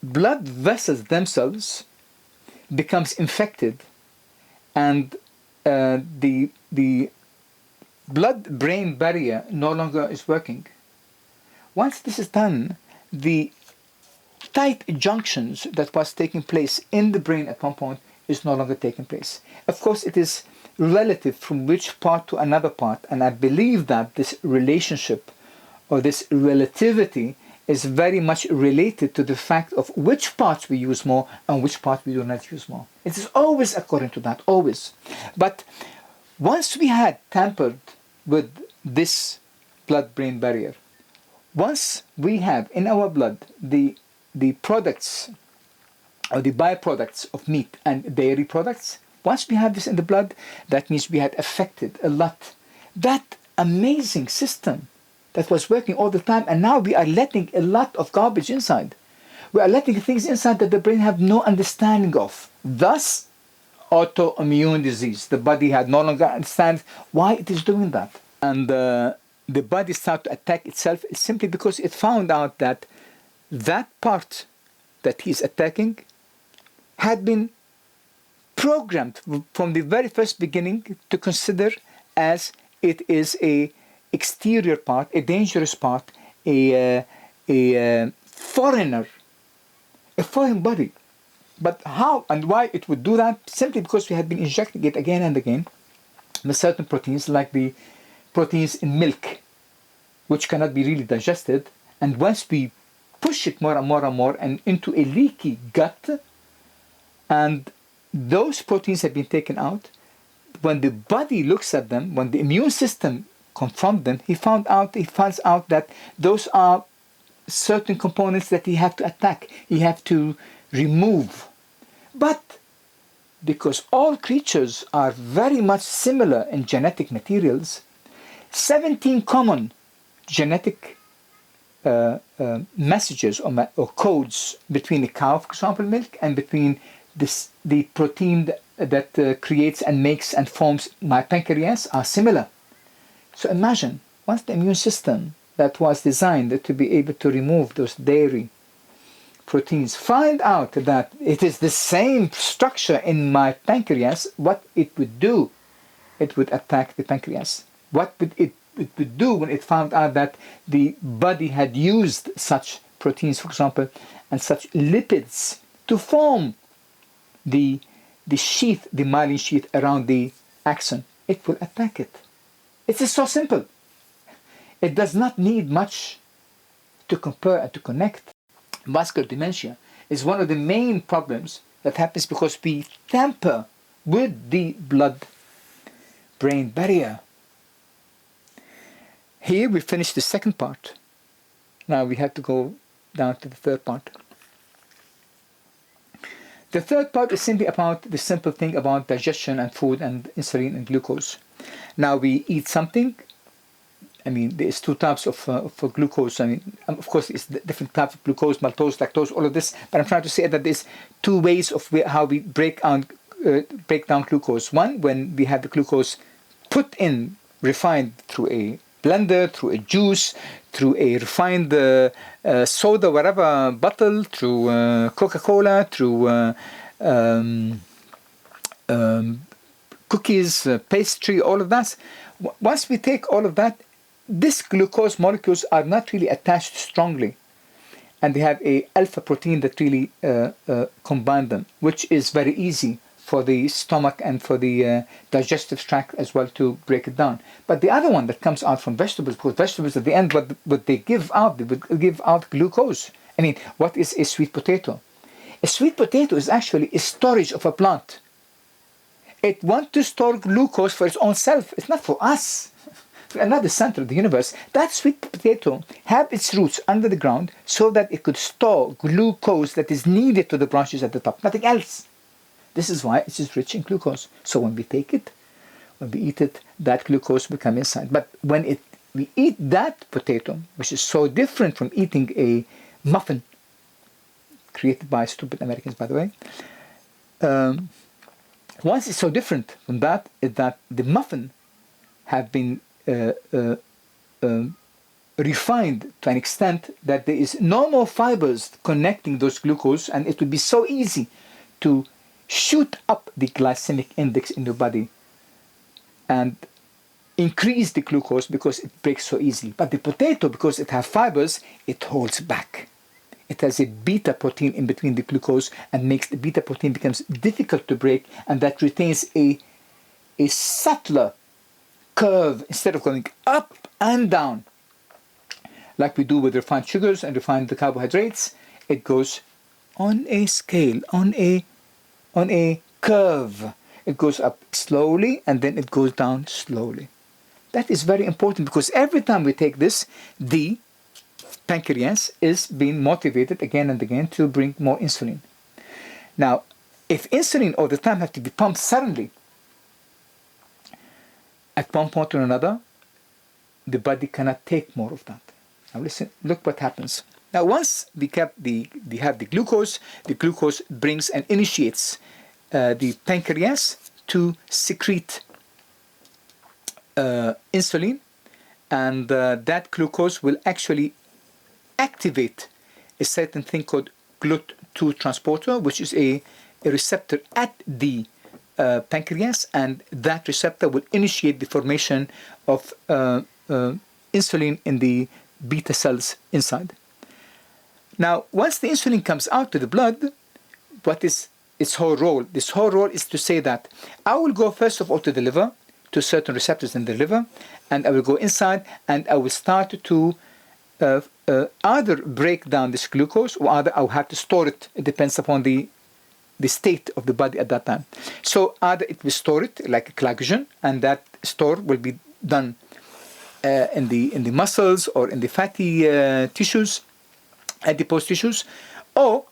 blood vessels themselves becomes infected and the blood-brain barrier no longer is working. Once this is done, the tight junctions that was taking place in the brain at one point is no longer taking place. Of course, it is relative from which part to another part, and I believe that this relationship or this relativity is very much related to the fact of which parts we use more and which parts we do not use more. It is always according to that, always. But once we had tampered with this blood-brain barrier, once we have in our blood the products or the byproducts of meat and dairy products, once we have this in the blood, that means we had affected a lot that amazing system that was working all the time, and now we are letting a lot of garbage inside. We are letting things inside that the brain have no understanding of. Thus, autoimmune disease. The body had no longer understands why it is doing that. And the body started to attack itself simply because it found out that that part that he's attacking had been programmed from the very first beginning to consider as it is a exterior part, a dangerous part, a foreigner, a foreign body. But how and why it would do that? Simply because we had been injecting it again and again with certain proteins, like the proteins in milk, which cannot be really digested. And once we push it more and more and more and into a leaky gut, and those proteins have been taken out, when the body looks at them, when the immune system confront them, he finds out that those are certain components that he have to attack, he have to remove. But because all creatures are very much similar in genetic materials, 17 common genetic messages or codes between a cow, for example, milk, and between the protein that creates and makes and forms my pancreas are similar. So imagine, once the immune system that was designed to be able to remove those dairy proteins find out that it is the same structure in my pancreas, what it would do, it would attack the pancreas. What would it would do when it found out that the body had used such proteins, for example, and such lipids to form the sheath, the myelin sheath around the axon? It will attack it. It is so simple. It does not need much to compare and to connect. Vascular dementia is one of the main problems that happens because we tamper with the blood-brain barrier. Here we finish the second part. Now we have to go down to the third part. The third part is simply about the simple thing about digestion and food and insulin and glucose. Now we eat something. I mean, there's two types of glucose. I mean, of course, it's different types of glucose, maltose, lactose, all of this. But I'm trying to say that there's two ways of how we break down glucose. One, when we have the glucose put in, refined through a blender, through a juice, through a refined soda, whatever, bottle, through Coca-Cola, through cookies, pastry, all of that. Once we take all of that, these glucose molecules are not really attached strongly, and they have a alpha protein that really combine them, which is very easy for the stomach and for the digestive tract as well to break it down. But the other one that comes out from vegetables, because vegetables at the end, what they give out, they would give out glucose. I mean, what is a sweet potato? A sweet potato is actually a storage of a plant. It wants to store glucose for its own self. It's not for us. Another center of the universe. That sweet potato have its roots under the ground so that it could store glucose that is needed to the branches at the top, nothing else. This is why it is rich in glucose. So when we take it, when we eat it, that glucose will come inside. But when we eat that potato, which is so different from eating a muffin created by stupid Americans, by the way. Once it's so different from that, is that the muffin have been refined to an extent that there is no more fibers connecting those glucose, and it would be so easy to shoot up the glycemic index in your body and increase the glucose because it breaks so easily. But the potato, because it has fibers, it holds back. It has a beta protein in between the glucose and makes the beta protein becomes difficult to break, and that retains a subtler curve instead of going up and down like we do with refined sugars and refined carbohydrates. It goes on a scale, on a curve. It goes up slowly and then it goes down slowly. That is very important, because every time we take this, the pancreas is being motivated again and again to bring more insulin. Now, if insulin all the time has to be pumped suddenly, at one point or another, the body cannot take more of that. Now listen, look what happens. Now once we have the glucose brings and initiates the pancreas to secrete insulin, and that glucose will actually activate a certain thing called GLUT2 transporter, which is a receptor at the pancreas, and that receptor will initiate the formation of insulin in the beta cells inside. Now, once the insulin comes out to the blood, what is its whole role? This whole role is to say that I will go first of all to the liver, to certain receptors in the liver, and I will go inside and I will start to either break down this glucose, or either I will have to store it. It depends upon the state of the body at that time. So either it will store it like a glycogen, and that store will be done in the muscles or in the fatty tissues, adipose tissues, or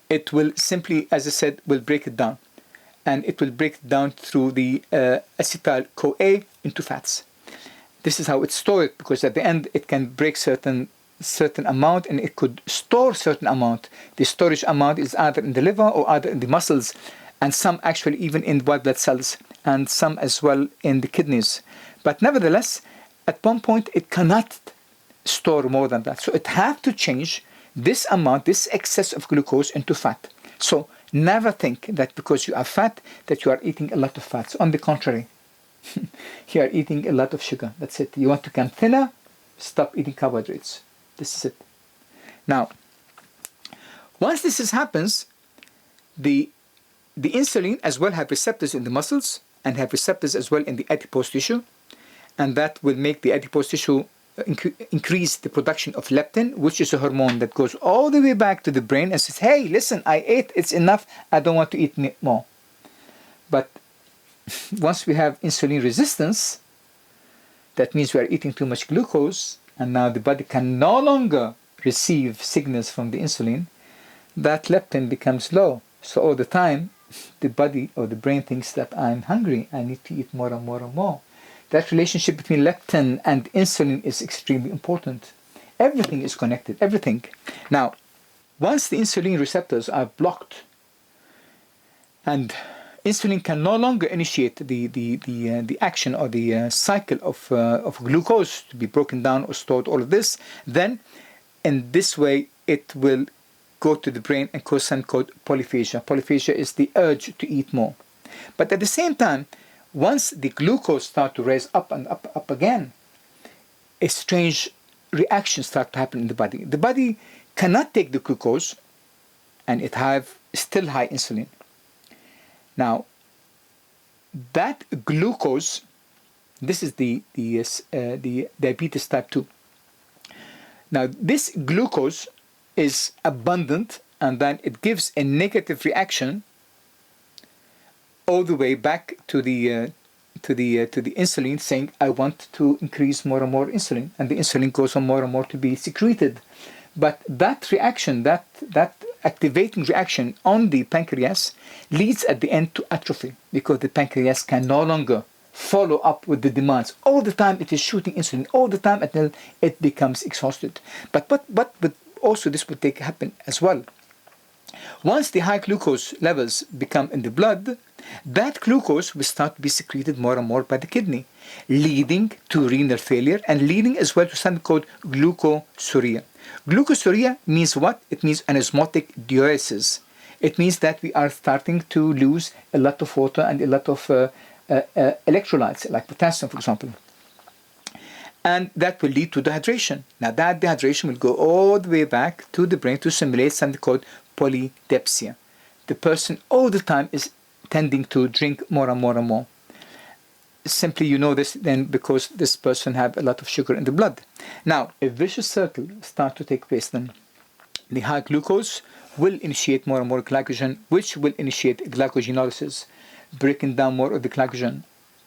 it will simply, as I said, will break it down, and it will break it down through the acetyl-CoA into fats. This is how it's stored, because at the end it can break certain amount, and it could store certain amount. The storage amount is either in the liver or either in the muscles, and some actually even in white blood cells, and some as well in the kidneys. But nevertheless, at one point it cannot store more than that. So it has to change this amount, this excess of glucose, into fat. So never think that because you are fat that you are eating a lot of fats. On the contrary, you are eating a lot of sugar. That's it. You want to become thinner, stop eating carbohydrates. This is it. Now, once this happens, the insulin as well have receptors in the muscles and have receptors as well in the adipose tissue, and that will make the adipose tissue increase the production of leptin, which is a hormone that goes all the way back to the brain and says, hey, listen, I ate, it's enough, I don't want to eat more. But once we have insulin resistance, that means we are eating too much glucose, and now the body can no longer receive signals from the insulin. That leptin becomes low. So all the time, the body or the brain thinks that I'm hungry, I need to eat more and more and more. That relationship between leptin and insulin is extremely important. Everything is connected, everything. Now, once the insulin receptors are blocked and insulin can no longer initiate the action or the cycle of glucose to be broken down or stored, all of this, then in this way it will go to the brain and cause something called polyphagia. Polyphagia is the urge to eat more. But at the same time, once the glucose starts to raise up and up again, a strange reaction starts to happen in the body. The body cannot take the glucose, and it have still high insulin. Now, that glucose, this is the diabetes type 2. Now, this glucose is abundant, and then it gives a negative reaction all the way back to the insulin, saying I want to increase more and more insulin, and the insulin goes on more and more to be secreted. But that reaction, that activating reaction on the pancreas leads at the end to atrophy, because the pancreas can no longer follow up with the demands. All the time it is shooting insulin, all the time until it becomes exhausted. But with also this will happen as well. Once the high glucose levels become in the blood, that glucose will start to be secreted more and more by the kidney, leading to renal failure and leading as well to something called glucosuria. Glucosuria means what? It means anosmotic diuresis. It means that we are starting to lose a lot of water and a lot of electrolytes, like potassium, for example. And that will lead to dehydration. Now that dehydration will go all the way back to the brain to simulate something called polydipsia. The person all the time is tending to drink more and more and more. Simply you know this then because this person have a lot of sugar in the blood. Now a vicious circle starts to take place then. The high glucose will initiate more and more glycogen, which will initiate glycogenolysis, breaking down more of the glycogen,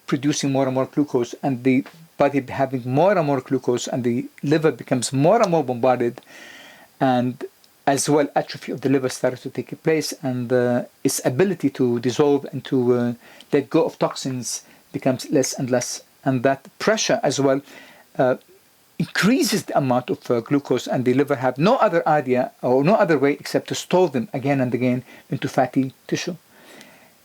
producing more and more glucose, and the body having more and more glucose, and the liver becomes more and more bombarded, and as well atrophy of the liver starts to take place, and its ability to dissolve and to let go of toxins becomes less and less, and that pressure as well increases the amount of glucose, and the liver have no other idea or no other way except to store them again and again into fatty tissue.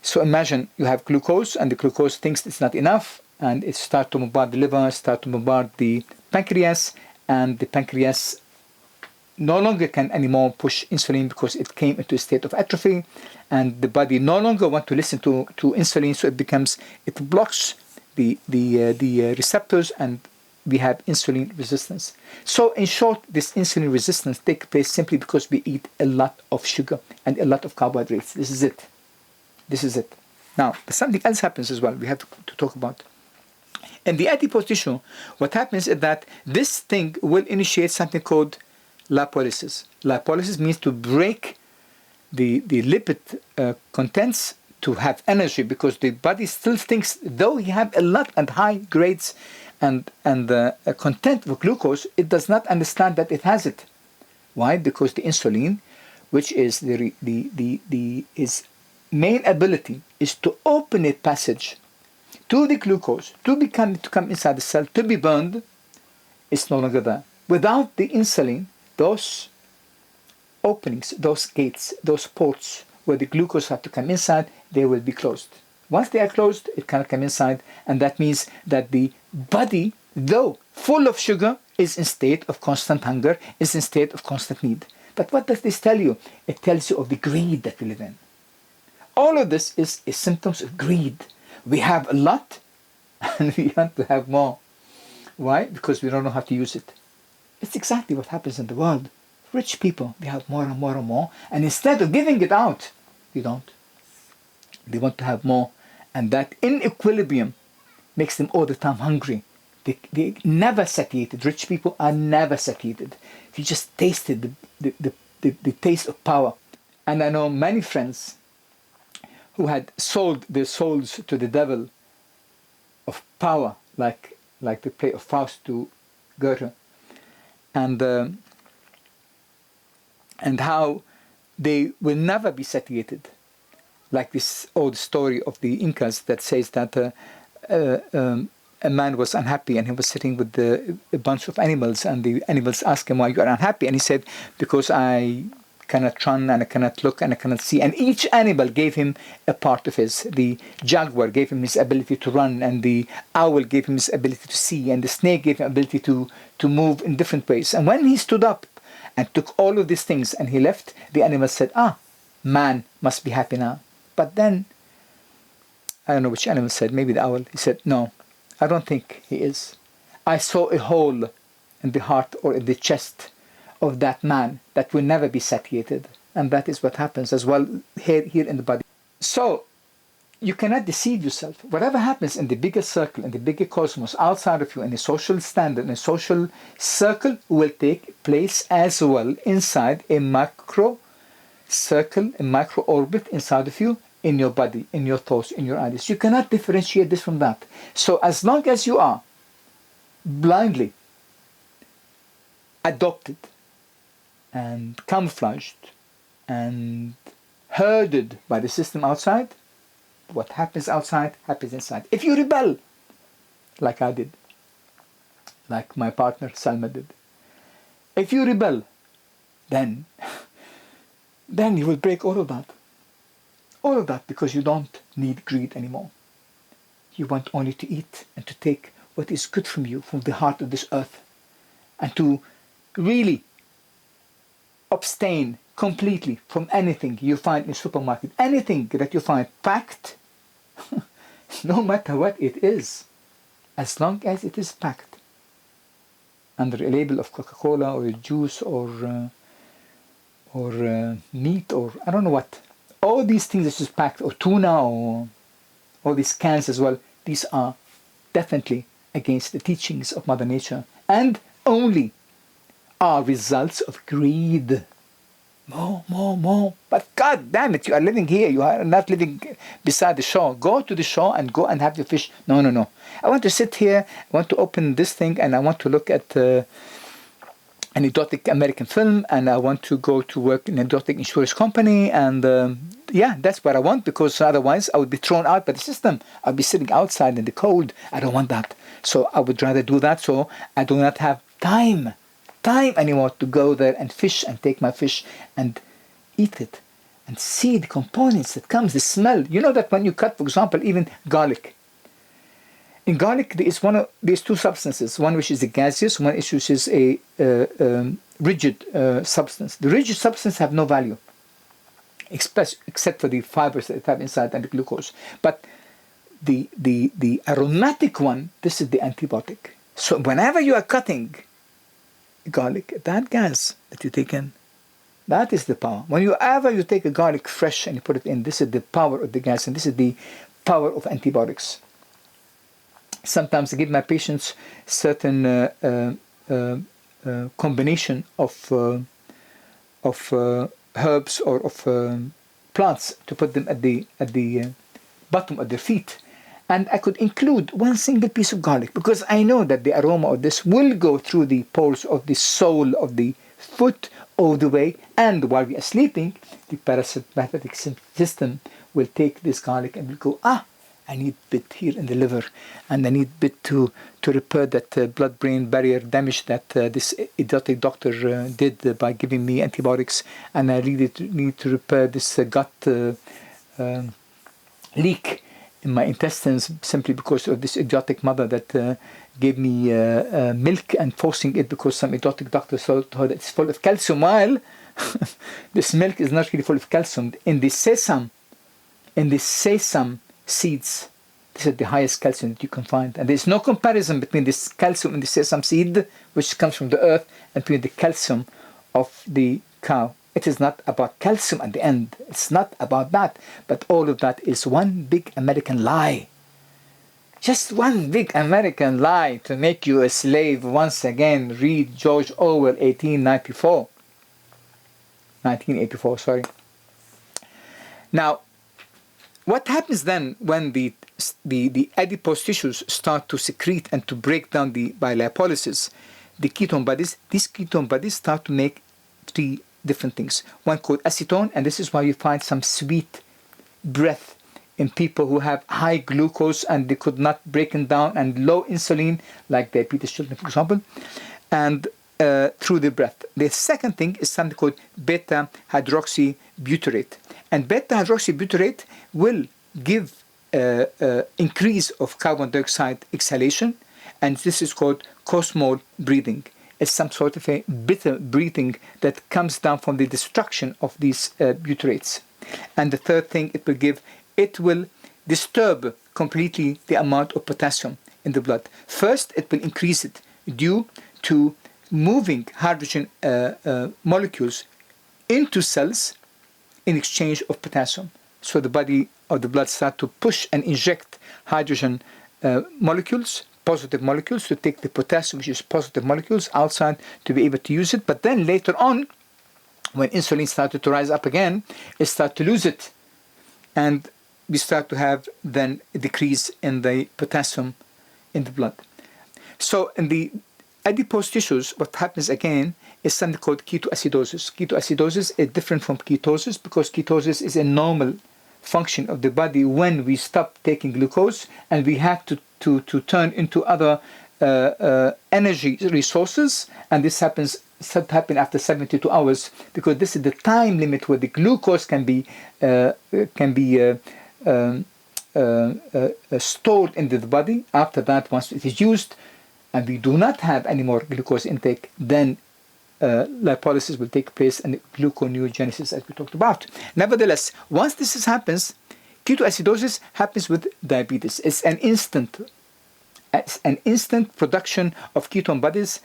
So imagine you have glucose, and the glucose thinks it's not enough, and it starts to bombard the liver, start to bombard the pancreas, and the pancreas no longer can anymore push insulin because it came into a state of atrophy, and the body no longer want to listen to insulin, so it blocks the receptors, and we have insulin resistance. So in short, this insulin resistance takes place simply because we eat a lot of sugar and a lot of carbohydrates. This is it. This is it. Now, but something else happens as well we have to talk about. In the adipose tissue, what happens is that this thing will initiate something called lipolysis. Lipolysis means to break the lipid contents to have energy, because the body still thinks, though you have a lot and high grades and a content of glucose, it does not understand that it has it. Why? Because the insulin, which is its main ability is to open a passage to the glucose to come inside the cell to be burned, it's no longer there. Without the insulin, those openings, those gates, those ports where the glucose have to come inside, they will be closed. Once they are closed, it cannot come inside, and that means that the body, though full of sugar, is in state of constant hunger, is in state of constant need. But what does this tell you? It tells you of the greed that we live in. All of this is symptoms of greed. We have a lot and we want to have more. Why? Because we don't know how to use it. It's exactly what happens in the world. Rich people, they have more and more and more, and instead of giving it out, they don't. They want to have more, and that inequilibrium makes them all the time hungry. They never satiated. Rich people are never satiated. They just tasted the taste of power. And I know many friends who had sold their souls to the devil of power, like the play of Faust to Goethe, and how they will never be satiated, like this old story of the Incas that says that a man was unhappy and he was sitting with a bunch of animals, and the animals asked him, why you are unhappy? And he said, because I cannot run and I cannot look and I cannot see. And each animal gave him a part of his. The jaguar gave him his ability to run, and the owl gave him his ability to see, and the snake gave him ability to move in different ways. And when he stood up and took all of these things and he left, the animal said, man must be happy now. But then, I don't know which animal said, maybe the owl, he said, no, I don't think he is. I saw a hole in the heart or in the chest of that man that will never be satiated. And that is what happens as well here in the body. So you cannot deceive yourself. Whatever happens in the bigger circle, in the bigger cosmos, outside of you, in a social standard, in a social circle, will take place as well inside a macro circle, a micro orbit inside of you, in your body, in your thoughts, in your ideas. You cannot differentiate this from that. So as long as you are blindly adopted and camouflaged and herded by the system outside, what happens outside happens inside. If you rebel, like I did, like my partner Salma did, if you rebel, then you will break all of that. All of that, because you don't need greed anymore. You want only to eat and to take what is good from you, from the heart of this earth, and to really abstain completely from anything you find in the supermarket. Anything that you find packed, no matter what it is, as long as it is packed under a label of Coca-Cola or juice or meat or I don't know what. All these things that is packed, or tuna, or all these cans as well, these are definitely against the teachings of Mother Nature and only are results of greed. More. But God damn it, you are living here. You are not living beside the shore. Go to the shore and go and have your fish. No. I want to sit here. I want to open this thing and I want to look at an exotic American film, and I want to go to work in an exotic insurance company, and that's what I want, because otherwise I would be thrown out by the system. I'd be sitting outside in the cold. I don't want that. So I would rather do that, so I do not have time anymore to go there and fish and take my fish and eat it and see the components that comes, the smell. You know that when you cut, for example, even garlic. In garlic, there's two substances, one which is a gaseous, one which is a rigid substance. The rigid substance have no value, except for the fibers that it have inside and the glucose. But the aromatic one, this is the antibiotic. So whenever you are cutting garlic, that gas that you take in, that is the power. Whenever you take a garlic fresh and you put it in, this is the power of the gas, and this is the power of antibiotics. Sometimes I give my patients certain combination of herbs or of plants to put them at the bottom of their feet, and I could include one single piece of garlic, because I know that the aroma of this will go through the pores of the sole of the foot all the way, and while we are sleeping, the parasympathetic system will take this garlic and will go, I need a bit here in the liver, and I need a bit to repair that blood-brain barrier damage that this idiotic doctor did by giving me antibiotics, and I really need to repair this gut leak in my intestines simply because of this idiotic mother that gave me milk and forcing it because some idiotic doctor told her that it's full of calcium, while this milk is not really full of calcium. In the sesame seeds, this is the highest calcium that you can find, and there's no comparison between this calcium in the sesame seed, which comes from the earth, and between the calcium of the cow. It is not about calcium at the end. It's not about that, but all of that is one big American lie. Just one big American lie to make you a slave once again. Read George Orwell, 1984, sorry. Now, what happens then when the adipose tissues start to secrete and to break down by lipolysis the ketone bodies? These ketone bodies start to make three different things. One called acetone, and this is why you find some sweet breath in people who have high glucose and they could not break it down, and low insulin, like diabetes children, for example, and through the breath. The second thing is something called beta-hydroxybutyrate. And beta-hydroxybutyrate will give increase of carbon dioxide exhalation, and this is called cosmol breathing. It's some sort of a bitter breathing that comes down from the destruction of these butyrates. And the third thing it will disturb completely the amount of potassium in the blood. First, it will increase it due to moving hydrogen molecules into cells in exchange of potassium. So the body or the blood start to push and inject hydrogen molecules, positive molecules, to take the potassium, which is positive molecules, outside to be able to use it. But then later on, when insulin started to rise up again, it started to lose it. And we start to have then a decrease in the potassium in the blood. So in the adipose tissues, what happens again is something called ketoacidosis. Ketoacidosis is different from ketosis, because ketosis is a normal function of the body when we stop taking glucose and we have to turn into other energy resources, and this happens start to happen after 72 hours, because this is the time limit where the glucose can be stored into the body. After that, once it is used and we do not have any more glucose intake, then lipolysis will take place and gluconeogenesis, as we talked about. Nevertheless, once this happens, ketoacidosis happens with diabetes. It's an instant production of ketone bodies,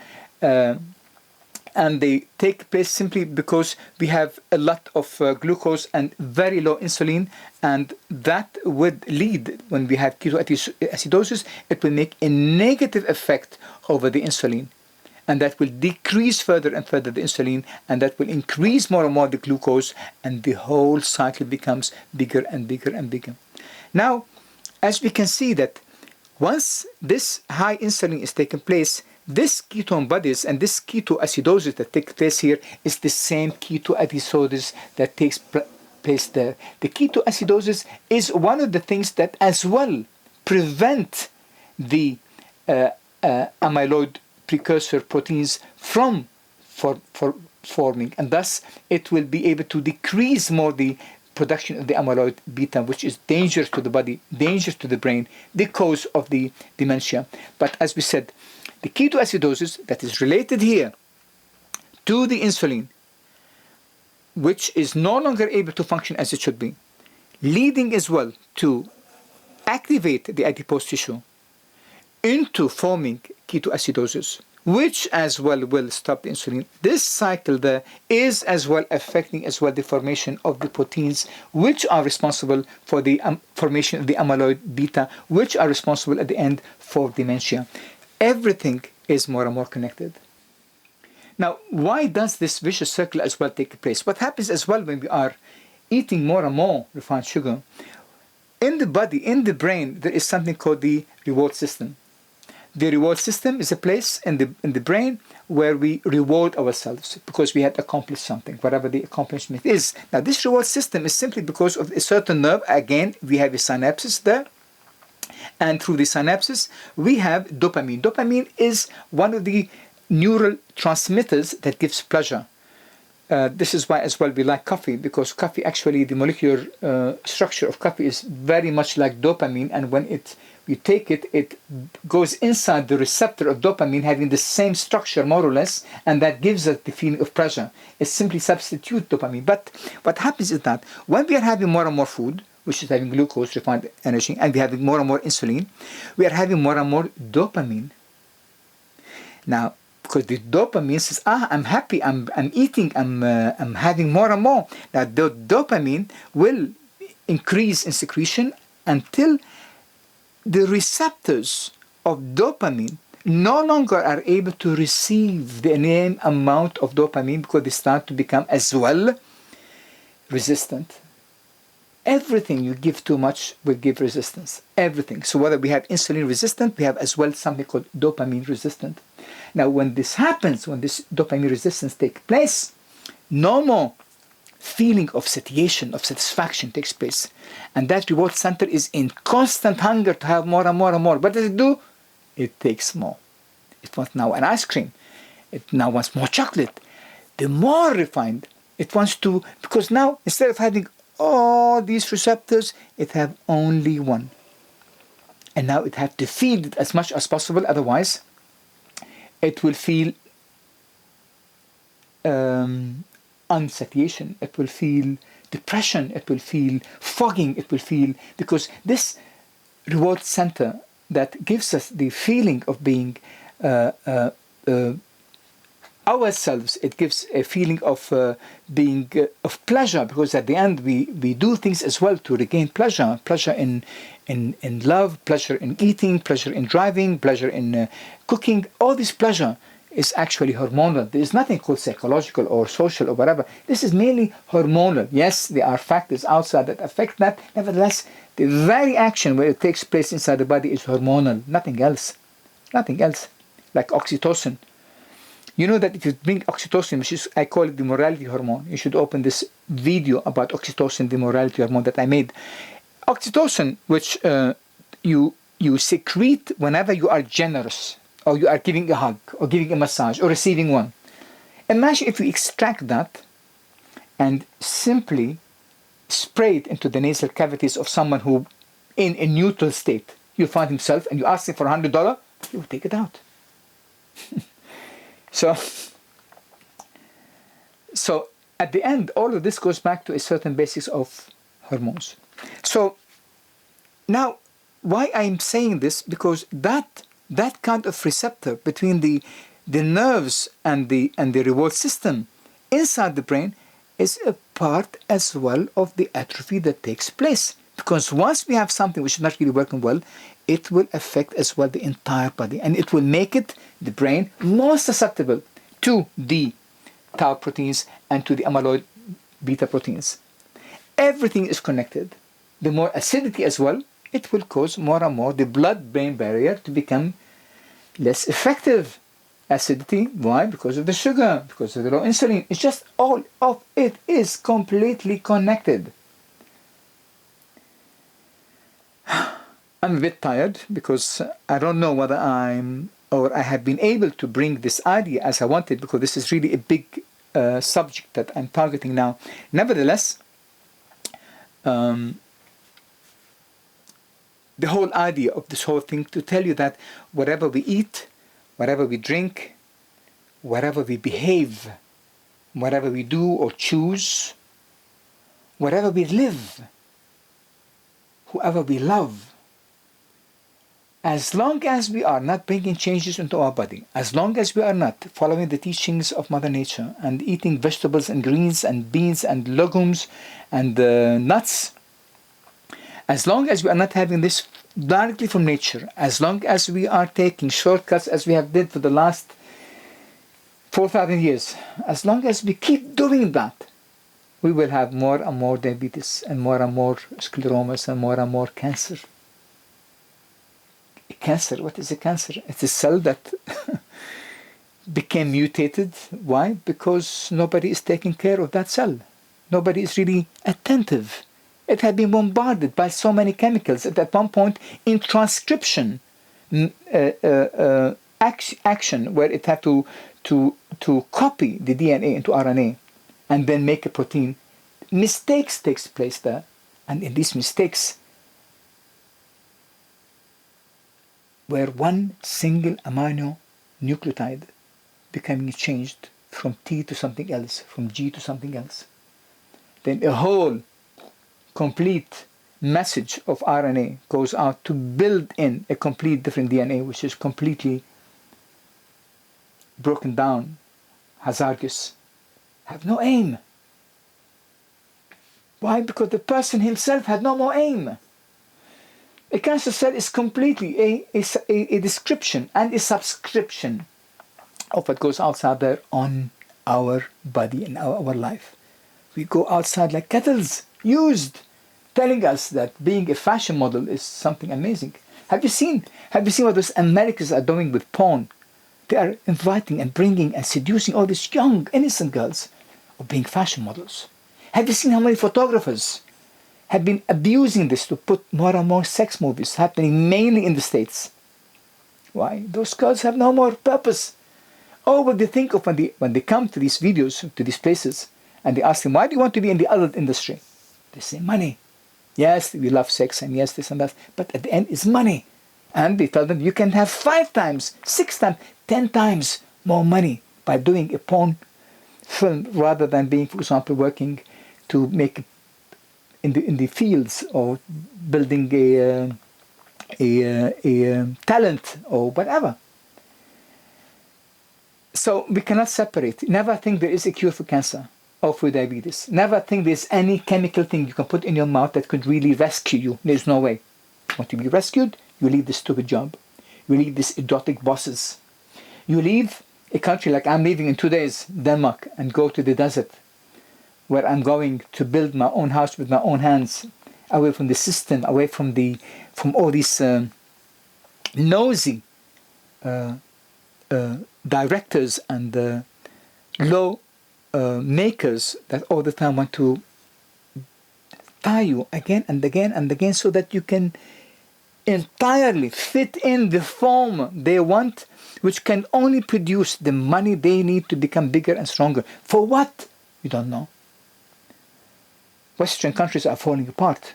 and they take place simply because we have a lot of glucose and very low insulin, and that would lead, when we have ketoacidosis, it will make a negative effect over the insulin, and that will decrease further and further the insulin, and that will increase more and more the glucose, and the whole cycle becomes bigger and bigger and bigger. Now, as we can see that once this high insulin is taking place, this ketone bodies and this ketoacidosis that takes place here is the same ketoacidosis that takes place there. The ketoacidosis is one of the things that as well prevent the amyloid precursor proteins from forming, and thus it will be able to decrease more the production of the amyloid beta, which is dangerous to the body, dangerous to the brain, the cause of the dementia. But as we said, the ketoacidosis that is related here to the insulin, which is no longer able to function as it should be, leading as well to activate the adipose tissue into forming ketoacidosis, which as well will stop the insulin. This cycle there is as well affecting as well the formation of the proteins which are responsible for the formation of the amyloid beta, which are responsible at the end for dementia. Everything is more and more connected. Now, why does this vicious circle as well take place? What happens as well when we are eating more and more refined sugar? In the body, in the brain, there is something called the reward system. The reward system is a place in the brain where we reward ourselves because we had accomplished something, whatever the accomplishment is. Now, this reward system is simply because of a certain nerve. Again, we have a synapses there. And through the synapses, we have dopamine. Dopamine is one of the neural transmitters that gives pleasure. This is why as well we like coffee, because coffee, actually the molecular structure of coffee is very much like dopamine, and when you take it, it goes inside the receptor of dopamine, having the same structure more or less, and that gives us the feeling of pleasure. It simply substitutes dopamine. But what happens is that when we are having more and more food, which is having glucose, refined energy, and we're having more and more insulin, we are having more and more dopamine. Now, because the dopamine says, I'm happy, I'm eating, I'm having more and more. Now, the dopamine will increase in secretion until the receptors of dopamine no longer are able to receive the same amount of dopamine, because they start to become as well resistant. Everything you give too much will give resistance. Everything. So whether we have insulin resistant, we have as well something called dopamine resistant. Now, when this happens, when this dopamine resistance takes place, no more feeling of satiation, of satisfaction takes place. And that reward center is in constant hunger to have more and more and more. What does it do? It takes more. It wants now an ice cream. It now wants more chocolate. The more refined, it wants to, because now instead of having all these receptors, it have only one. And now it have to feed it as much as possible, otherwise it will feel unsatiation, it will feel depression, it will feel fogging, it will feel, because this reward center that gives us the feeling of being ourselves, it gives a feeling of being of pleasure, because at the end we do things as well to regain pleasure in love, pleasure in eating, pleasure in driving, pleasure in cooking. All this pleasure is actually hormonal. There is nothing called psychological or social or whatever. This is mainly hormonal. Yes, there are factors outside that affect that. Nevertheless, the very action where it takes place inside the body is hormonal, nothing else. Nothing else. Like oxytocin. You know that if you bring oxytocin, which is, I call it the morality hormone, you should open this video about oxytocin, the morality hormone that I made. Oxytocin, which you secrete whenever you are generous, or you are giving a hug, or giving a massage, or receiving one. Imagine if we extract that and simply spray it into the nasal cavities of someone who, in a neutral state, you find himself and you ask him for $100, he will take it out. So at the end, all of this goes back to a certain basics of hormones. So now, why I'm saying this? Because that kind of receptor between the nerves and the reward system inside the brain is a part as well of the atrophy that takes place. Because once we have something which is not really working well, it will affect as well the entire body, and it will make the brain more susceptible to the tau proteins and to the amyloid beta proteins. Everything is connected. The more acidity as well, it will cause more and more the blood-brain barrier to become less effective. Acidity, why? Because of the sugar, because of the low insulin. It's just all of it is completely connected. I'm a bit tired because I don't know whether I have been able to bring this idea as I wanted, because this is really a big subject that I'm targeting now. Nevertheless, the whole idea of this whole thing to tell you that whatever we eat, whatever we drink, whatever we behave, whatever we do or choose, wherever we live, whoever we love, as long as we are not bringing changes into our body, as long as we are not following the teachings of Mother Nature and eating vegetables and greens and beans and legumes and nuts, as long as we are not having this directly from nature, as long as we are taking shortcuts as we have did for the last 4,000 years, as long as we keep doing that, we will have more and more diabetes and more sclerosis and more cancer. Cancer, what is a cancer? It's a cell that became mutated. Why? Because nobody is taking care of that cell. Nobody is really attentive. It had been bombarded by so many chemicals that at one point in transcription action, where it had to copy the DNA into RNA and then make a protein, mistakes takes place there. And in these mistakes, where one single amino nucleotide becoming changed from T to something else, from G to something else, then a whole complete message of RNA goes out to build in a complete different DNA, which is completely broken down, hazardous, have no aim. Why? Because the person himself had no more aim. A cancer cell is completely a description and a subscription of what goes outside there on our body and our life. We go outside like kettles, used, telling us that being a fashion model is something amazing. Have you seen what those Americans are doing with porn? They are inviting and bringing and seducing all these young, innocent girls of being fashion models. Have you seen how many photographers have been abusing this to put more and more sex movies happening mainly in the States? Why? Those girls have no more purpose. Oh, what they think of when they come to these videos, to these places, and they ask them, why do you want to be in the adult industry? They say, money. Yes, we love sex, and yes, this and that, but at the end it's money. And they tell them you can have 5 times, 6 times, 10 times more money by doing a porn film rather than being, for example, working to make in the fields or building a talent or whatever. So we cannot separate. Never think there is a cure for cancer or for diabetes. Never think there's any chemical thing you can put in your mouth that could really rescue you. There's no way. Want to be rescued? You leave this stupid job. You leave these idiotic bosses. You leave a country like I'm leaving in 2 days, Denmark, and go to the desert, where I'm going to build my own house with my own hands, away from the system, away from all these nosy directors and law makers that all the time want to tie you again and again and again so that you can entirely fit in the form they want, which can only produce the money they need to become bigger and stronger. For what? You don't know. Western countries are falling apart.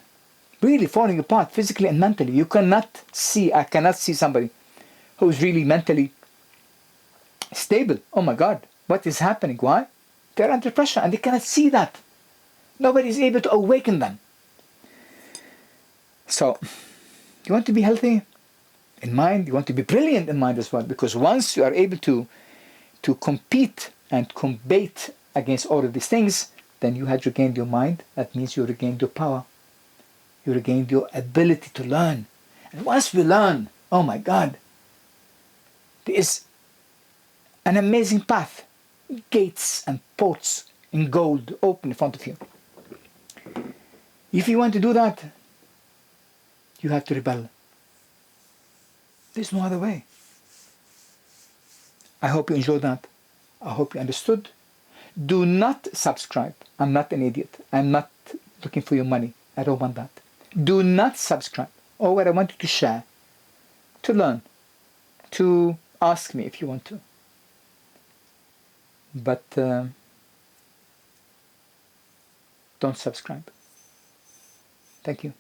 Really falling apart, physically and mentally. I cannot see somebody who is really mentally stable. Oh my God, what is happening? Why? They're under pressure and they cannot see that. Nobody is able to awaken them. So, you want to be healthy in mind, you want to be brilliant in mind as well, because once you are able to compete and combat against all of these things, then you had regained your mind. That means you regained your power. You regained your ability to learn. And once we learn, oh my God, there is an amazing path. Gates and ports in gold open in front of you. If you want to do that, you have to rebel. There's no other way. I hope you enjoyed that. I hope you understood. Do not subscribe. I'm not an idiot. I'm not looking for your money. I don't want that. Do not subscribe. Or what I want you to share, to learn, to ask me if you want to. But don't subscribe. Thank you.